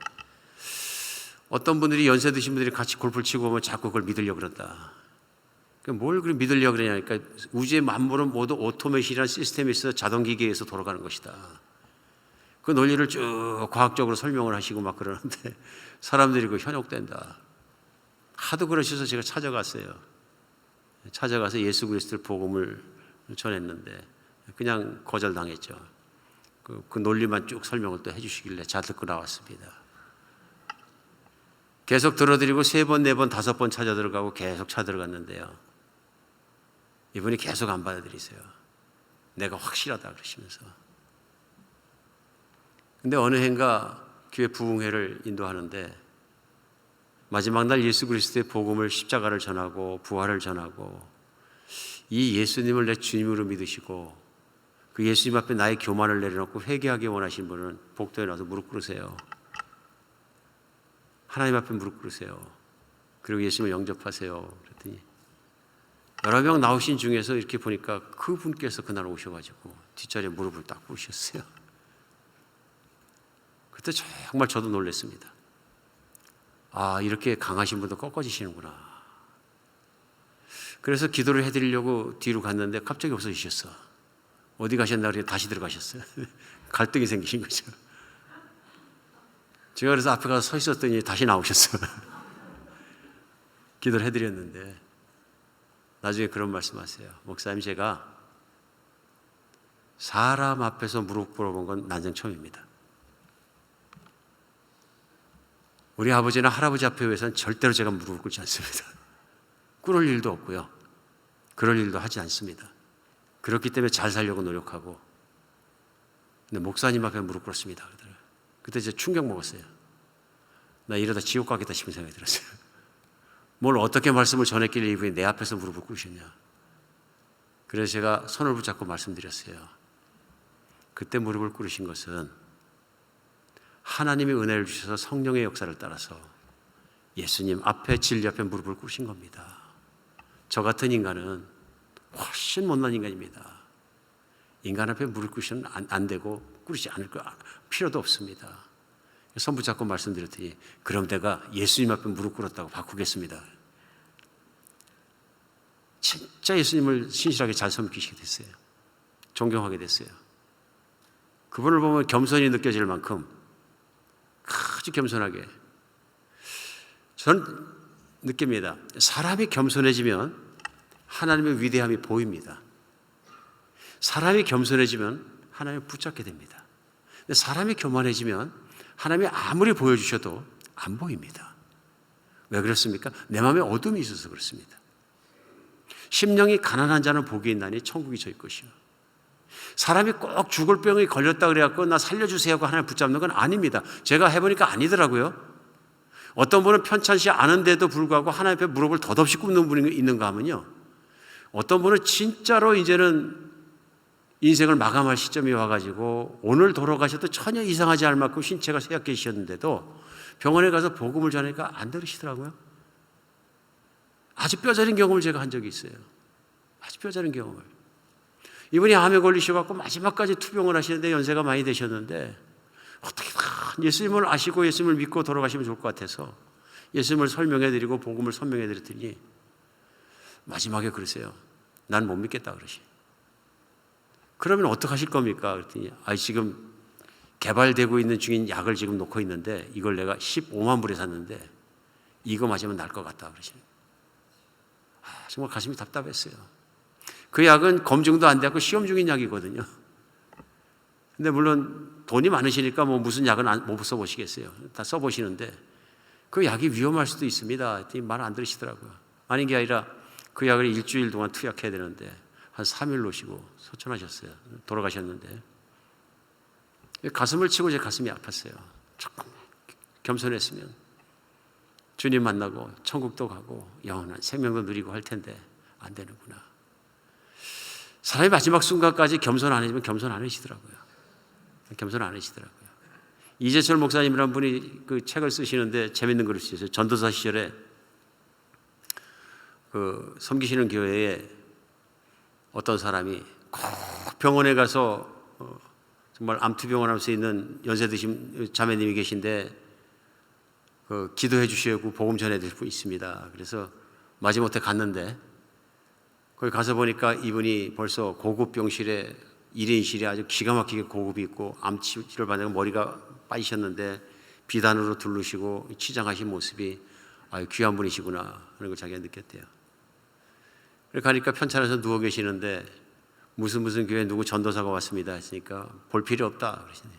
어떤 분들이 연세 드신 분들이 같이 골프를 치고 오면 자꾸 그걸 믿으려고 그런다. 뭘 그렇게 믿으려고 그러냐니까 우주의 만물은 모두 오토메이션이라는 시스템이 있어서 자동기계에서 돌아가는 것이다. 그 논리를 쭉 과학적으로 설명을 하시고 막 그러는데 사람들이 현혹된다. 하도 그러셔서 제가 찾아갔어요. 찾아가서 예수 그리스도의 복음을 전했는데 그냥 거절당했죠. 그 논리만 쭉 설명을 또 해주시길래 잘 듣고 나왔습니다. 계속 들어드리고 3번, 4번, 5번 찾아 들어가고 계속 찾아 들어갔는데요. 이분이 계속 안 받아들이세요. 내가 확실하다 그러시면서. 근데 어느 해인가 교회 부흥회를 인도하는데 마지막 날 예수 그리스도의 복음을 십자가를 전하고 부활을 전하고 이 예수님을 내 주님으로 믿으시고 그 예수님 앞에 나의 교만을 내려놓고 회개하기 원하신 분은 복도에 나와서 무릎 꿇으세요. 하나님 앞에 무릎 꿇으세요. 그리고 예수님을 영접하세요. 그랬더니 여러 명 나오신 중에서 이렇게 보니까 그분께서 그날 오셔가지고 뒷자리에 무릎을 딱 꿇으셨어요. 그때 정말 저도 놀랐습니다. 아, 이렇게 강하신 분도 꺾어지시는구나. 그래서 기도를 해드리려고 뒤로 갔는데 갑자기 없어지셨어. 어디 가셨나 그랬더니 다시 들어가셨어요. 갈등이 생기신 거죠. 제가 그래서 앞에 가서 서 있었더니 다시 나오셨어요. 기도를 해드렸는데 나중에 그런 말씀하세요. 목사님, 제가 사람 앞에서 무릎 꿇어본 건 난생 처음입니다. 우리 아버지나 할아버지 앞에 위해서는 절대로 제가 무릎을 꿇지 않습니다. 꿇을 일도 없고요. 그럴 일도 하지 않습니다. 그렇기 때문에 잘 살려고 노력하고. 근데 목사님 앞에 무릎 꿇었습니다. 그때 이제 충격 먹었어요. 나 이러다 지옥 가겠다 싶은 생각이 들었어요. 뭘 어떻게 말씀을 전했길래 이분이 내 앞에서 무릎을 꿇으셨냐. 그래서 제가 손을 붙잡고 말씀드렸어요. 그때 무릎을 꿇으신 것은 하나님이 은혜를 주셔서 성령의 역사를 따라서 예수님 앞에 진리 앞에 무릎을 꿇으신 겁니다. 저 같은 인간은 훨씬 못난 인간입니다. 인간 앞에 무릎 꿇으시면 안 되고 꿇으시 않을 필요도 없습니다. 손 붙잡고 말씀드렸더니 그럼 내가 예수님 앞에 무릎 꿇었다고 바꾸겠습니다. 진짜 예수님을 신실하게 잘 섬기시게 됐어요. 존경하게 됐어요. 그분을 보면 겸손이 느껴질 만큼 아주 겸손하게. 저는 느낍니다. 사람이 겸손해지면 하나님의 위대함이 보입니다. 사람이 겸손해지면 하나님을 붙잡게 됩니다. 근데 사람이 교만해지면 하나님이 아무리 보여주셔도 안 보입니다. 왜 그렇습니까? 내 마음에 어둠이 있어서 그렇습니다. 심령이 가난한 자는 복이 있나니 천국이 저희 것이요. 사람이 꼭 죽을 병이 걸렸다 그래갖고 나 살려주세요 하고 하나님 붙잡는 건 아닙니다. 제가 해보니까 아니더라고요. 어떤 분은 편찮지 않은데도 불구하고 하나님 앞에 무릎을 덧없이 꿇는 분이 있는가 하면요. 어떤 분은 진짜로 이제는 인생을 마감할 시점이 와가지고 오늘 돌아가셔도 전혀 이상하지 않을 만큼 신체가 쇠약해지셨는데도 병원에 가서 복음을 전하니까 안 들으시더라고요. 아주 뼈저린 경험을 제가 한 적이 있어요. 아주 뼈저린 경험을. 이분이 암에 걸리셔갖고 마지막까지 투병을 하시는데 연세가 많이 되셨는데 어떻게든 예수님을 아시고 예수님을 믿고 돌아가시면 좋을 것 같아서 예수님을 설명해드리고 복음을 설명해드렸더니 마지막에 그러세요. 난 못 믿겠다 그러시. 그러면 어떡하실 겁니까? 그랬더니 지금 개발되고 있는 중인 약을 지금 놓고 있는데 이걸 내가 15만 불에 샀는데 이거 맞으면 날 것 같다 그러시는. 정말 가슴이 답답했어요. 그 약은 검증도 안 되고 시험 중인 약이거든요. 근데 물론 돈이 많으시니까 뭐 무슨 약은 못 써보시겠어요. 다 써보시는데 그 약이 위험할 수도 있습니다. 말 안 들으시더라고요. 아닌 게 아니라 그 약을 일주일 동안 투약해야 되는데 한 3일 놓으시고 소천하셨어요. 돌아가셨는데 가슴을 치고 제 가슴이 아팠어요. 조금 겸손했으면 주님 만나고 천국도 가고 영원한 생명도 누리고 할 텐데 안 되는구나. 사람이 마지막 순간까지 겸손 안 해지면 겸손 안 하시더라고요. 겸손 안 하시더라고요. 이재철 목사님이라는 분이 그 책을 쓰시는데 재밌는 글을 쓰셨어요. 전도사 시절에 그 섬기시는 교회에 어떤 사람이 꼭 병원에 가서 정말 암투병원 할 수 있는 연세 드신 자매님이 계신데 그 기도해 주시고 복음 전해 드릴 분 있습니다. 그래서 마지못해 갔는데 거기 가서 보니까 이분이 벌써 고급 병실에 1인실에 아주 기가 막히게 고급이 있고 암치료를 받다가 머리가 빠지셨는데 비단으로 둘르시고 치장하신 모습이 귀한 분이시구나 하는 걸 자기가 느꼈대요. 그래서 가니까 편찮아서 누워 계시는데 무슨 교회 누구 전도사가 왔습니다 했으니까 볼 필요 없다 그러시네.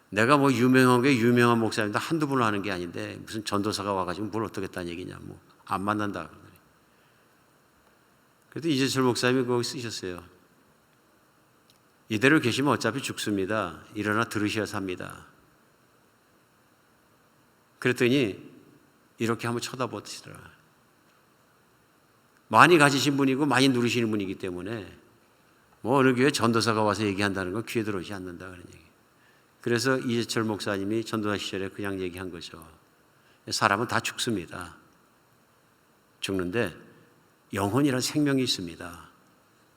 내가 뭐 유명한 목사님도 한두 분을 하는 게 아닌데 무슨 전도사가 와가지고 뭘 어떻겠다는 얘기냐, 뭐 안 만난다. 그래도 이재철 목사님이 거기 쓰셨어요. 이대로 계시면 어차피 죽습니다. 일어나 들으셔야 삽니다. 그랬더니 이렇게 한번 쳐다보시더라. 많이 가지신 분이고 많이 누리시는 분이기 때문에 뭐 어느 교회 전도사가 와서 얘기한다는 건 귀에 들어오지 않는다 그런 얘기. 그래서 이재철 목사님이 전도사 시절에 그냥 얘기한 거죠. 사람은 다 죽습니다. 죽는데 영혼이란 생명이 있습니다.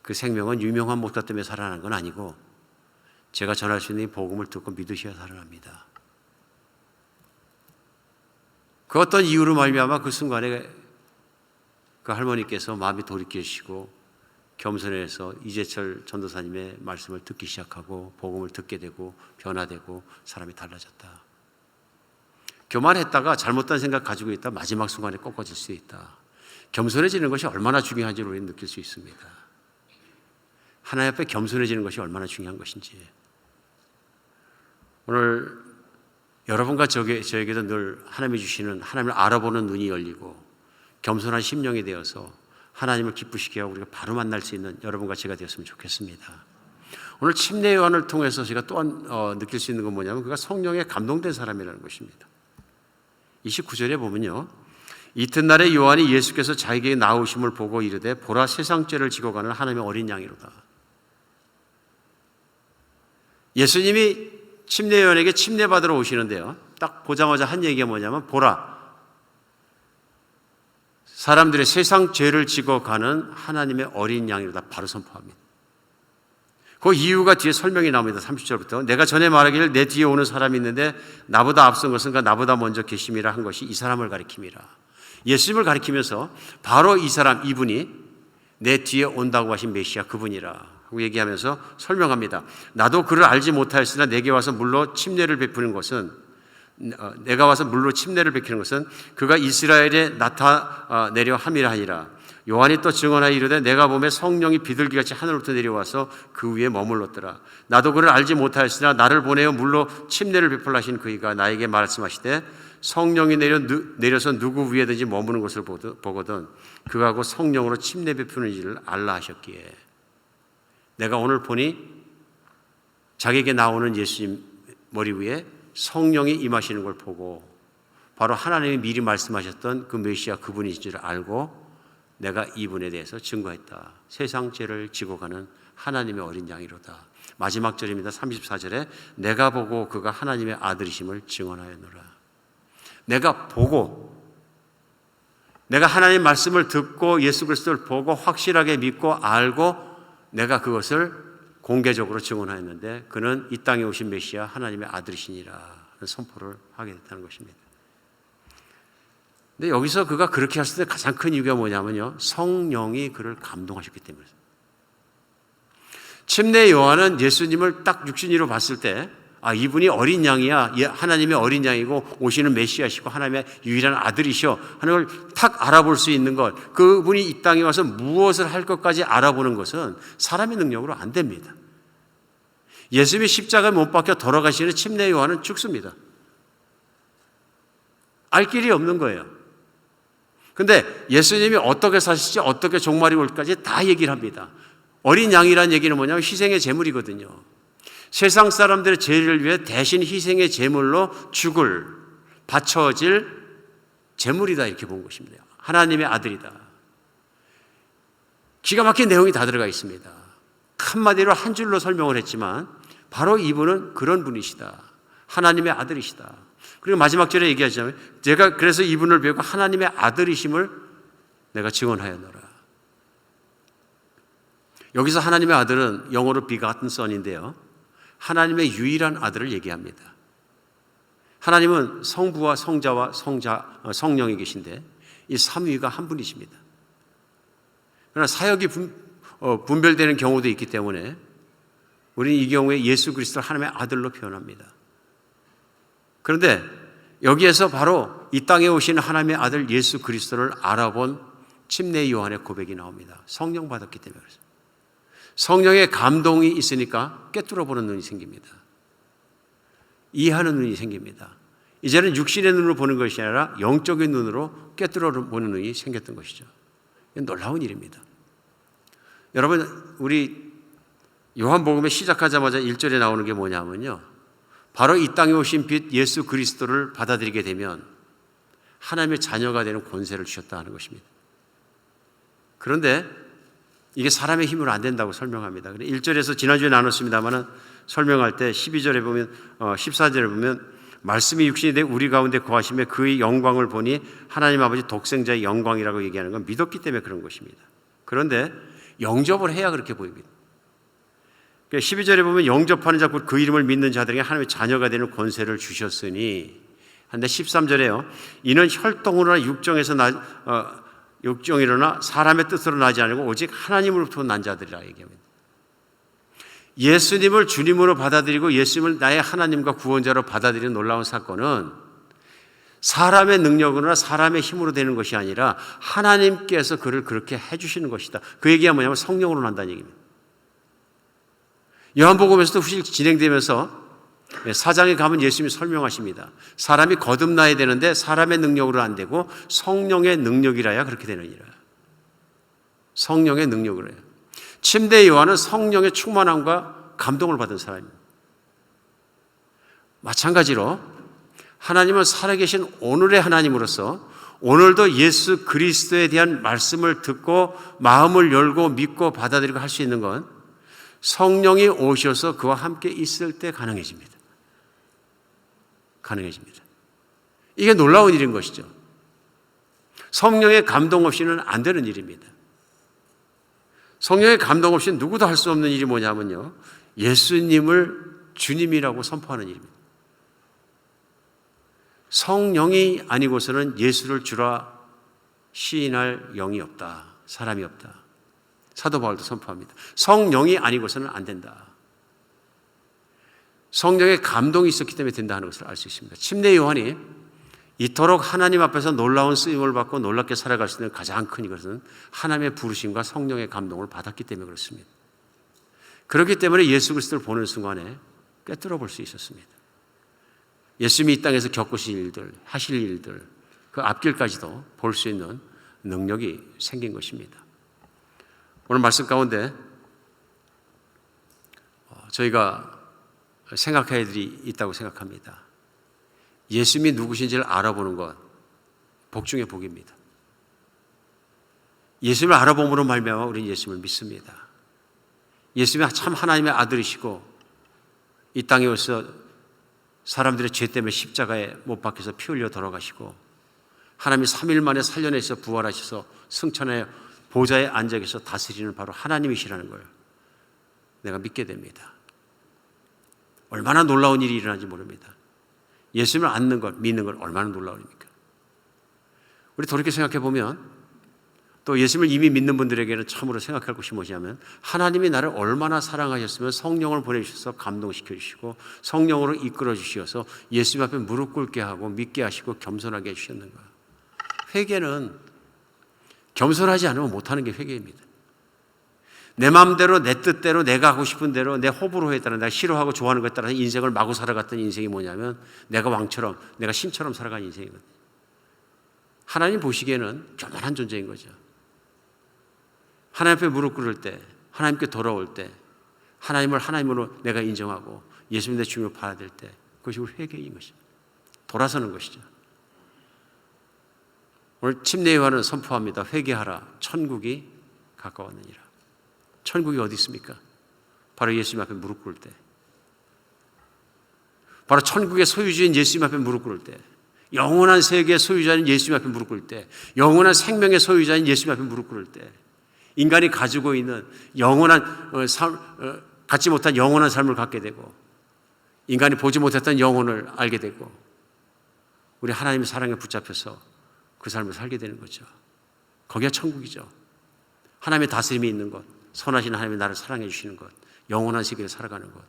그 생명은 유명한 목사 때문에 살아나는 건 아니고 제가 전할 수 있는 이 복음을 듣고 믿으셔야 살아납니다. 그 어떤 이유로 말미암아 그 순간에 그 할머니께서 마음이 돌이키시고 겸손해서 이재철 전도사님의 말씀을 듣기 시작하고 복음을 듣게 되고 변화되고 사람이 달라졌다. 교만했다가 잘못된 생각 가지고 있다 마지막 순간에 꺾어질 수 있다. 겸손해지는 것이 얼마나 중요한지를 우리는 느낄 수 있습니다. 하나님 앞에 겸손해지는 것이 얼마나 중요한 것인지. 오늘 여러분과 저에게도 늘 하나님이 주시는 하나님을 알아보는 눈이 열리고 겸손한 심령이 되어서 하나님을 기쁘시게 하고 우리가 바로 만날 수 있는 여러분과 제가 되었으면 좋겠습니다. 오늘 침례 요한을 통해서 제가 또한 느낄 수 있는 건 뭐냐면 그가 성령에 감동된 사람이라는 것입니다. 29절에 보면요. 이튿날에 요한이 예수께서 자기에게 나오심을 보고 이르되 보라 세상 죄를 지고 가는 하나님의 어린 양이로다. 예수님이 침례 요한에게 침례 받으러 오시는데요. 딱 보자마자 한 얘기가 뭐냐면 보라 사람들의 세상 죄를 지고 가는 하나님의 어린 양이로다 바로 선포합니다. 그 이유가 뒤에 설명이 나옵니다. 30절부터 내가 전에 말하기를 내 뒤에 오는 사람이 있는데 나보다 앞선 것은 그가 나보다 먼저 계심이라 한 것이 이 사람을 가리킴이라. 예수님을 가리키면서 바로 이 사람 이분이 내 뒤에 온다고 하신 메시아 그분이라 하고 얘기하면서 설명합니다. 나도 그를 알지 못하였으나 내게 와서 물로 침례를 베푸는 것은 내가 와서 물로 침례를 베푸는 것은 그가 이스라엘에 나타내려 함이라 하니라. 요한이 또 증언하여 이르되 내가 보매 성령이 비둘기같이 하늘로부터 내려와서 그 위에 머물렀더라. 나도 그를 알지 못하였으나 나를 보내어 물로 침례를 베풀라 하신 그이가 나에게 말씀하시되 성령이 내려서 누구 위에든지 머무는 것을 보거든 그가 곧 성령으로 침례 베푸는 일을 알라 하셨기에. 내가 오늘 보니 자기에게 나오는 예수님 머리 위에 성령이 임하시는 걸 보고 바로 하나님이 미리 말씀하셨던 그 메시아 그분이신 줄 알고 내가 이분에 대해서 증거했다. 세상 죄를 지고 가는 하나님의 어린 양이로다. 마지막 절입니다. 34절에 내가 보고 그가 하나님의 아들이심을 증언하였노라. 내가 보고 내가 하나님 말씀을 듣고 예수 그리스도를 보고 확실하게 믿고 알고 내가 그것을 공개적으로 증언하였는데 그는 이 땅에 오신 메시아 하나님의 아들이시니라 선포를 하게 됐다는 것입니다. 근데 여기서 그가 그렇게 했을 때 가장 큰 이유가 뭐냐면요. 성령이 그를 감동하셨기 때문이에요. 침례 요한은 예수님을 딱 육신으로 봤을 때 이분이 어린 양이야. 하나님의 어린 양이고 오시는 메시아시고 하나님의 유일한 아들이셔 하는 걸 탁 알아볼 수 있는 것. 그분이 이 땅에 와서 무엇을 할 것까지 알아보는 것은 사람의 능력으로 안 됩니다. 예수님이 십자가에 못 박혀 돌아가시는 침례 요한은 죽습니다. 알 길이 없는 거예요. 근데 예수님이 어떻게 사실지 어떻게 종말이 올까지 다 얘기를 합니다. 어린 양이라는 얘기는 뭐냐면 희생의 제물이거든요. 세상 사람들의 죄를 위해 대신 희생의 제물로 바쳐질 제물이다 이렇게 본 것입니다. 하나님의 아들이다. 기가 막힌 내용이 다 들어가 있습니다. 한마디로 한 줄로 설명을 했지만 바로 이분은 그런 분이시다. 하나님의 아들이시다. 그리고 마지막 절에 얘기하자면 제가 그래서 이분을 배우고 하나님의 아들이심을 내가 증언하였노라. 여기서 하나님의 아들은 영어로 begotten son인데요. 하나님의 유일한 아들을 얘기합니다. 하나님은 성부와 성자와 성령이 계신데 이 삼위가 한 분이십니다. 그러나 사역이 분별되는 경우도 있기 때문에 우리는 이 경우에 예수 그리스도를 하나님의 아들로 표현합니다. 그런데 여기에서 바로 이 땅에 오시는 하나님의 아들 예수 그리스도를 알아본 침례 요한의 고백이 나옵니다. 성령 받았기 때문에 그렇습니다. 성령의 감동이 있으니까 꿰뚫어 보는 눈이 생깁니다. 이해하는 눈이 생깁니다. 이제는 육신의 눈으로 보는 것이 아니라 영적인 눈으로 꿰뚫어 보는 눈이 생겼던 것이죠. 놀라운 일입니다. 여러분, 우리 요한복음에 시작하자마자 1절에 나오는 게 뭐냐면요, 바로 이 땅에 오신 빛 예수 그리스도를 받아들이게 되면 하나님의 자녀가 되는 권세를 주셨다 하는 것입니다. 그런데 이게 사람의 힘으로 안 된다고 설명합니다. 1절에서 지난주에 나눴습니다만 설명할 때 12절에 보면 14절에 보면 말씀이 육신이 돼 우리 가운데 거하시며 그의 영광을 보니 하나님 아버지 독생자의 영광이라고 얘기하는 건 믿었기 때문에 그런 것입니다. 그런데 영접을 해야 그렇게 보입니다. 12절에 보면 영접하는 자 곧 그 이름을 믿는 자들에게 하나님의 자녀가 되는 권세를 주셨으니, 한데 13절에요, 이는 혈통으로나 육정이로나 사람의 뜻으로 나지 않고 오직 하나님으로부터 난 자들이라 얘기합니다. 예수님을 주님으로 받아들이고 예수님을 나의 하나님과 구원자로 받아들이는 놀라운 사건은 사람의 능력으로나 사람의 힘으로 되는 것이 아니라 하나님께서 그를 그렇게 해주시는 것이다. 그 얘기가 뭐냐면 성령으로 난다는 얘기입니다. 요한복음에서도 후실 진행되면서 4장에 가면 예수님이 설명하십니다. 사람이 거듭나야 되는데 사람의 능력으로 안 되고 성령의 능력이라야 그렇게 되느니라. 성령의 능력으로 해요. 침대 요한은 성령의 충만함과 감동을 받은 사람입니다. 마찬가지로 하나님은 살아계신 오늘의 하나님으로서 오늘도 예수 그리스도에 대한 말씀을 듣고 마음을 열고 믿고 받아들이고 할 수 있는 건 성령이 오셔서 그와 함께 있을 때 가능해집니다. 이게 놀라운 일인 것이죠. 성령의 감동 없이는 안 되는 일입니다. 성령의 감동 없이는 누구도 할 수 없는 일이 뭐냐면요, 예수님을 주님이라고 선포하는 일입니다. 성령이 아니고서는 예수를 주라 시인할 영이 없다, 사람이 없다. 사도 바울도 선포합니다. 성령이 아니고서는 안 된다. 성령의 감동이 있었기 때문에 된다 하는 것을 알 수 있습니다. 침례 요한이 이토록 하나님 앞에서 놀라운 쓰임을 받고 놀랍게 살아갈 수 있는 가장 큰 이것은 하나님의 부르심과 성령의 감동을 받았기 때문에 그렇습니다. 그렇기 때문에 예수 그리스도를 보는 순간에 꿰뚫어 볼 수 있었습니다. 예수님이 이 땅에서 겪으실 일들, 하실 일들, 그 앞길까지도 볼 수 있는 능력이 생긴 것입니다. 오늘 말씀 가운데 저희가 생각해야 할 일이 있다고 생각합니다. 예수님이 누구신지를 알아보는 것, 복 중의 복입니다. 예수님을 알아봄으로 말미암아 우리는 예수님을 믿습니다. 예수님이 참 하나님의 아들이시고 이 땅에 오셔서 사람들의 죄 때문에 십자가에 못 박혀서 피 흘려 돌아가시고 하나님이 3일 만에 살려내서 부활하셔서 승천의 보좌에 앉아 계셔서 다스리는 바로 하나님이시라는 걸 내가 믿게 됩니다. 얼마나 놀라운 일이 일어나는지 모릅니다. 예수님을 믿는 것 얼마나 놀라운 일입니까? 우리 돌이켜 생각해 보면 또 예수님을 이미 믿는 분들에게는 참으로 생각할 것이 뭐냐면 하나님이 나를 얼마나 사랑하셨으면 성령을 보내주셔서 감동시켜 주시고 성령으로 이끌어 주셔서 예수님 앞에 무릎 꿇게 하고 믿게 하시고 겸손하게 해주셨는가. 회개는 겸손하지 않으면 못하는 게 회개입니다. 내 마음대로 내 뜻대로 내가 하고 싶은 대로 내 호불호에 따라 내가 싫어하고 좋아하는 것에 따라서 인생을 마구 살아갔던 인생이 뭐냐면 내가 왕처럼 내가 신처럼 살아간 인생이거든요. 하나님 보시기에는 교만한 존재인 거죠. 하나님 앞에 무릎 꿇을 때, 하나님께 돌아올 때, 하나님을 하나님으로 내가 인정하고 예수님 내 주님을 받아들일 때 그것이 우리 회개인 것입니다. 돌아서는 것이죠. 오늘 침례 요한은 선포합니다. 회개하라, 천국이 가까웠느니라. 천국이 어디 있습니까? 바로 예수님 앞에 무릎 꿇을 때, 바로 천국의 소유주인 예수님 앞에 무릎 꿇을 때, 영원한 세계의 소유자인 예수님 앞에 무릎 꿇을 때, 영원한 생명의 소유자인 예수님 앞에 무릎 꿇을 때, 인간이 가지고 있는 영원한 갖지 못한 영원한 삶을 갖게 되고 인간이 보지 못했던 영혼을 알게 되고 우리 하나님의 사랑에 붙잡혀서 그 삶을 살게 되는 거죠. 거기가 천국이죠. 하나님의 다스림이 있는 것, 선하신 하나님이 나를 사랑해 주시는 것, 영원한 세계를 살아가는 것,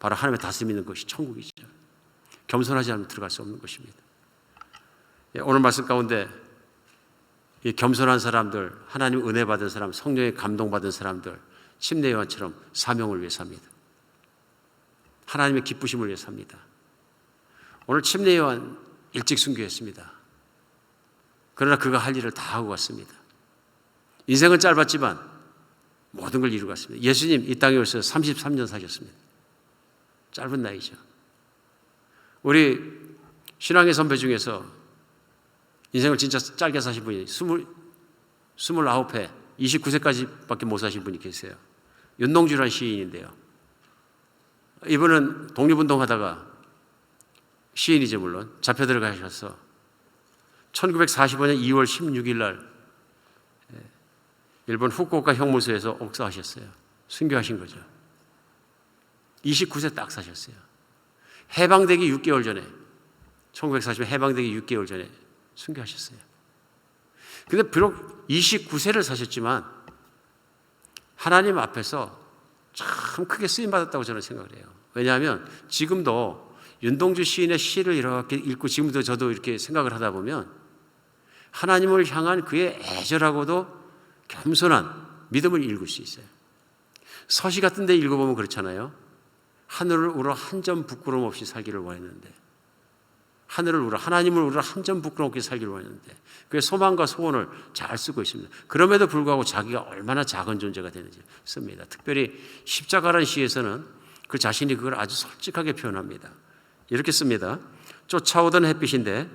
바로 하나님의 다스림이 있는 것이 천국이죠. 겸손하지 않으면 들어갈 수 없는 것입니다. 오늘 말씀 가운데 이 겸손한 사람들, 하나님 은혜 받은 사람, 성령의 감동받은 사람들, 침례 요한처럼 사명을 위해 삽니다. 하나님의 기쁘심을 위해 삽니다. 오늘 침례 요한 일찍 순교했습니다. 그러나 그가 할 일을 다 하고 갔습니다. 인생은 짧았지만 모든 걸 이루고 갔습니다. 예수님 이 땅에 오셔서 33년 사셨습니다. 짧은 나이죠. 우리 신앙의 선배 중에서 인생을 진짜 짧게 사신 분이 29회 29세까지밖에 못 사신 분이 계세요. 윤동주라는 시인인데요. 이분은 독립운동하다가 시인이죠, 물론 잡혀 들어가셔서 1945년 2월 16일 날 일본 후쿠오카 형무소에서 옥사하셨어요. 순교하신 거죠. 29세 딱 사셨어요. 해방되기 6개월 전에 1940년 해방되기 6개월 전에 순교하셨어요. 근데 비록 29세를 사셨지만 하나님 앞에서 참 크게 쓰임받았다고 저는 생각을 해요. 왜냐하면 지금도 윤동주 시인의 시를 이렇게 읽고 지금도 저도 이렇게 생각을 하다 보면 하나님을 향한 그의 애절하고도 겸손한 믿음을 읽을 수 있어요. 서시 같은 데 읽어보면 그렇잖아요. 하늘을 우러 한 점 부끄러움 없이 살기를 원했는데, 하늘을 우러 하나님을 우러 한 점 부끄러움 없이 살기를 원했는데 그의 소망과 소원을 잘 쓰고 있습니다. 그럼에도 불구하고 자기가 얼마나 작은 존재가 되는지 씁니다. 특별히 십자가라는 시에서는 그 자신이 그걸 아주 솔직하게 표현합니다. 이렇게 씁니다. 쫓아오던 햇빛인데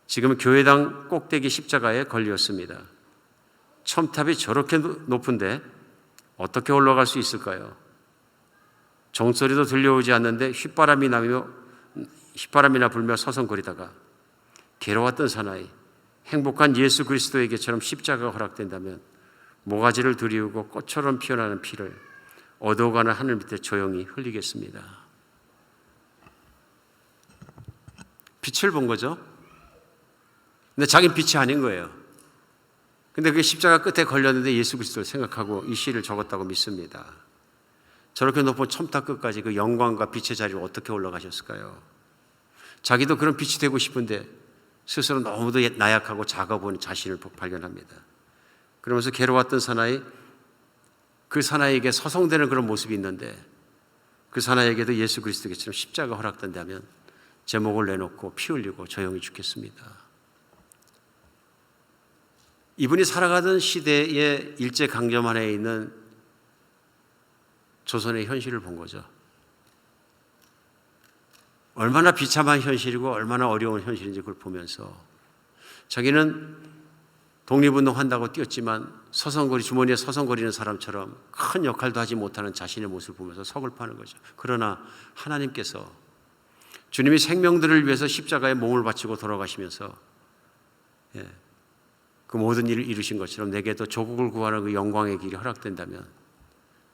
지금은 교회당 꼭대기 십자가에 걸렸습니다. 첨탑이 저렇게 높은데 어떻게 올라갈 수 있을까요? 종소리도 들려오지 않는데 휘바람이나 불며 서성거리다가 괴로웠던 사나이, 행복한 예수 그리스도에게처럼 십자가가 허락된다면 모가지를 들이우고 꽃처럼 피어나는 피를 어두워가는 하늘 밑에 조용히 흘리겠습니다. 빛을 본 거죠. 근데 자기는 빛이 아닌 거예요. 근데 그게 십자가 끝에 걸렸는데 예수 그리스도를 생각하고 이 시를 적었다고 믿습니다. 저렇게 높은 첨탑 끝까지 그 영광과 빛의 자리로 어떻게 올라가셨을까요? 자기도 그런 빛이 되고 싶은데 스스로 너무도 나약하고 작아 보이는 자신을 발견합니다. 그러면서 괴로웠던 사나이, 그 사나이에게 서성대는 그런 모습이 있는데 그 사나이에게도 예수 그리스도처럼 십자가 허락된다면 제 목을 내놓고 피 흘리고 조용히 죽겠습니다. 이분이 살아가던 시대의 일제강점 안에 있는 조선의 현실을 본 거죠. 얼마나 비참한 현실이고 얼마나 어려운 현실인지 그걸 보면서 자기는 독립운동한다고 뛰었지만 주머니에 서성거리는 사람처럼 큰 역할도 하지 못하는 자신의 모습을 보면서 서글퍼하는 거죠. 그러나 하나님께서 주님이 생명들을 위해서 십자가에 몸을 바치고 돌아가시면서 그 모든 일을 이루신 것처럼 내게도 조국을 구하는 그 영광의 길이 허락된다면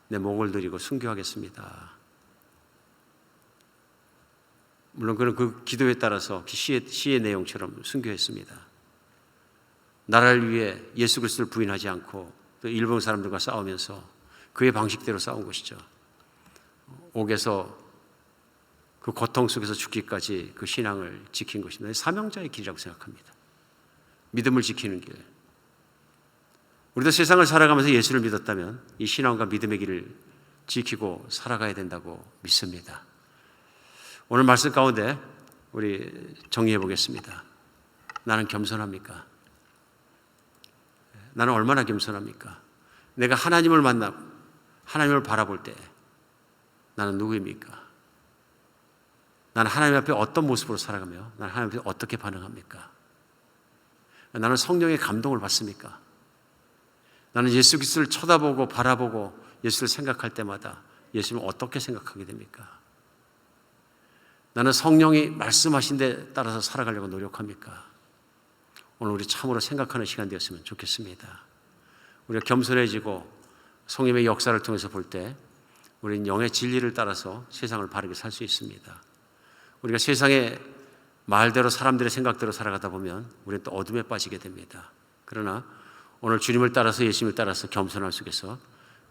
내 목을 드리고 순교하겠습니다. 물론 그는 그 기도에 따라서 시의 내용처럼 순교했습니다. 나라를 위해 예수 그리스도를 부인하지 않고 또 일본 사람들과 싸우면서 그의 방식대로 싸운 것이죠. 옥에서 그 고통 속에서 죽기까지 그 신앙을 지킨 것입니다. 사명자의 길이라고 생각합니다. 믿음을 지키는 길. 우리도 세상을 살아가면서 예수를 믿었다면 이 신앙과 믿음의 길을 지키고 살아가야 된다고 믿습니다. 오늘 말씀 가운데 우리 정리해 보겠습니다. 나는 겸손합니까? 나는 얼마나 겸손합니까? 내가 하나님을 만나고 하나님을 바라볼 때 나는 누구입니까? 나는 하나님 앞에 어떤 모습으로 살아가며 나는 하나님 앞에 어떻게 반응합니까? 나는 성령의 감동을 받습니까? 나는 예수 그리스도를 쳐다보고 바라보고 예수를 생각할 때마다 예수님을 어떻게 생각하게 됩니까? 나는 성령이 말씀하신 데 따라서 살아가려고 노력합니까? 오늘 우리 참으로 생각하는 시간 되었으면 좋겠습니다. 우리가 겸손해지고 성령의 역사를 통해서 볼 때 우리는 영의 진리를 따라서 세상을 바르게 살 수 있습니다. 우리가 세상의 말대로 사람들의 생각대로 살아가다 보면 우리는 또 어둠에 빠지게 됩니다. 그러나 오늘 주님을 따라서 예수님을 따라서 겸손함 속에서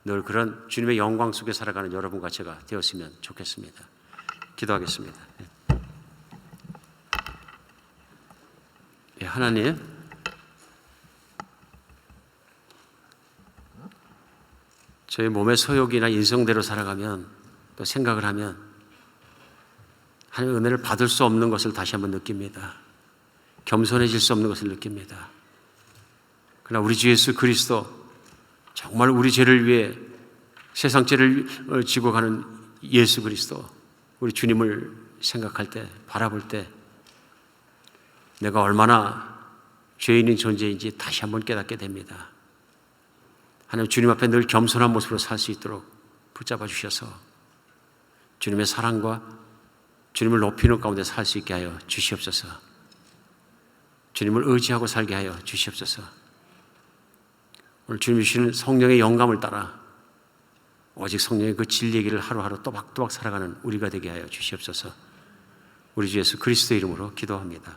늘 그런 주님의 영광 속에 살아가는 여러분과 제가 되었으면 좋겠습니다. 기도하겠습니다. 하나님, 저희 몸의 소욕이나 인성대로 살아가면 또 생각을 하면 하나님의 은혜를 받을 수 없는 것을 다시 한번 느낍니다. 겸손해질 수 없는 것을 느낍니다. 그러나 우리 주 예수 그리스도 정말 우리 죄를 위해 세상 죄를 지고 가는 예수 그리스도, 우리 주님을 생각할 때, 바라볼 때 내가 얼마나 죄 있는 존재인지 다시 한번 깨닫게 됩니다. 하나님, 주님 앞에 늘 겸손한 모습으로 살 수 있도록 붙잡아 주셔서 주님의 사랑과 주님을 높이는 가운데 살 수 있게 하여 주시옵소서. 주님을 의지하고 살게 하여 주시옵소서. 오늘 주님 주시는 성령의 영감을 따라 오직 성령의 그 진리의 길을 하루하루 또박또박 살아가는 우리가 되게 하여 주시옵소서. 우리 주 예수 그리스도의 이름으로 기도합니다.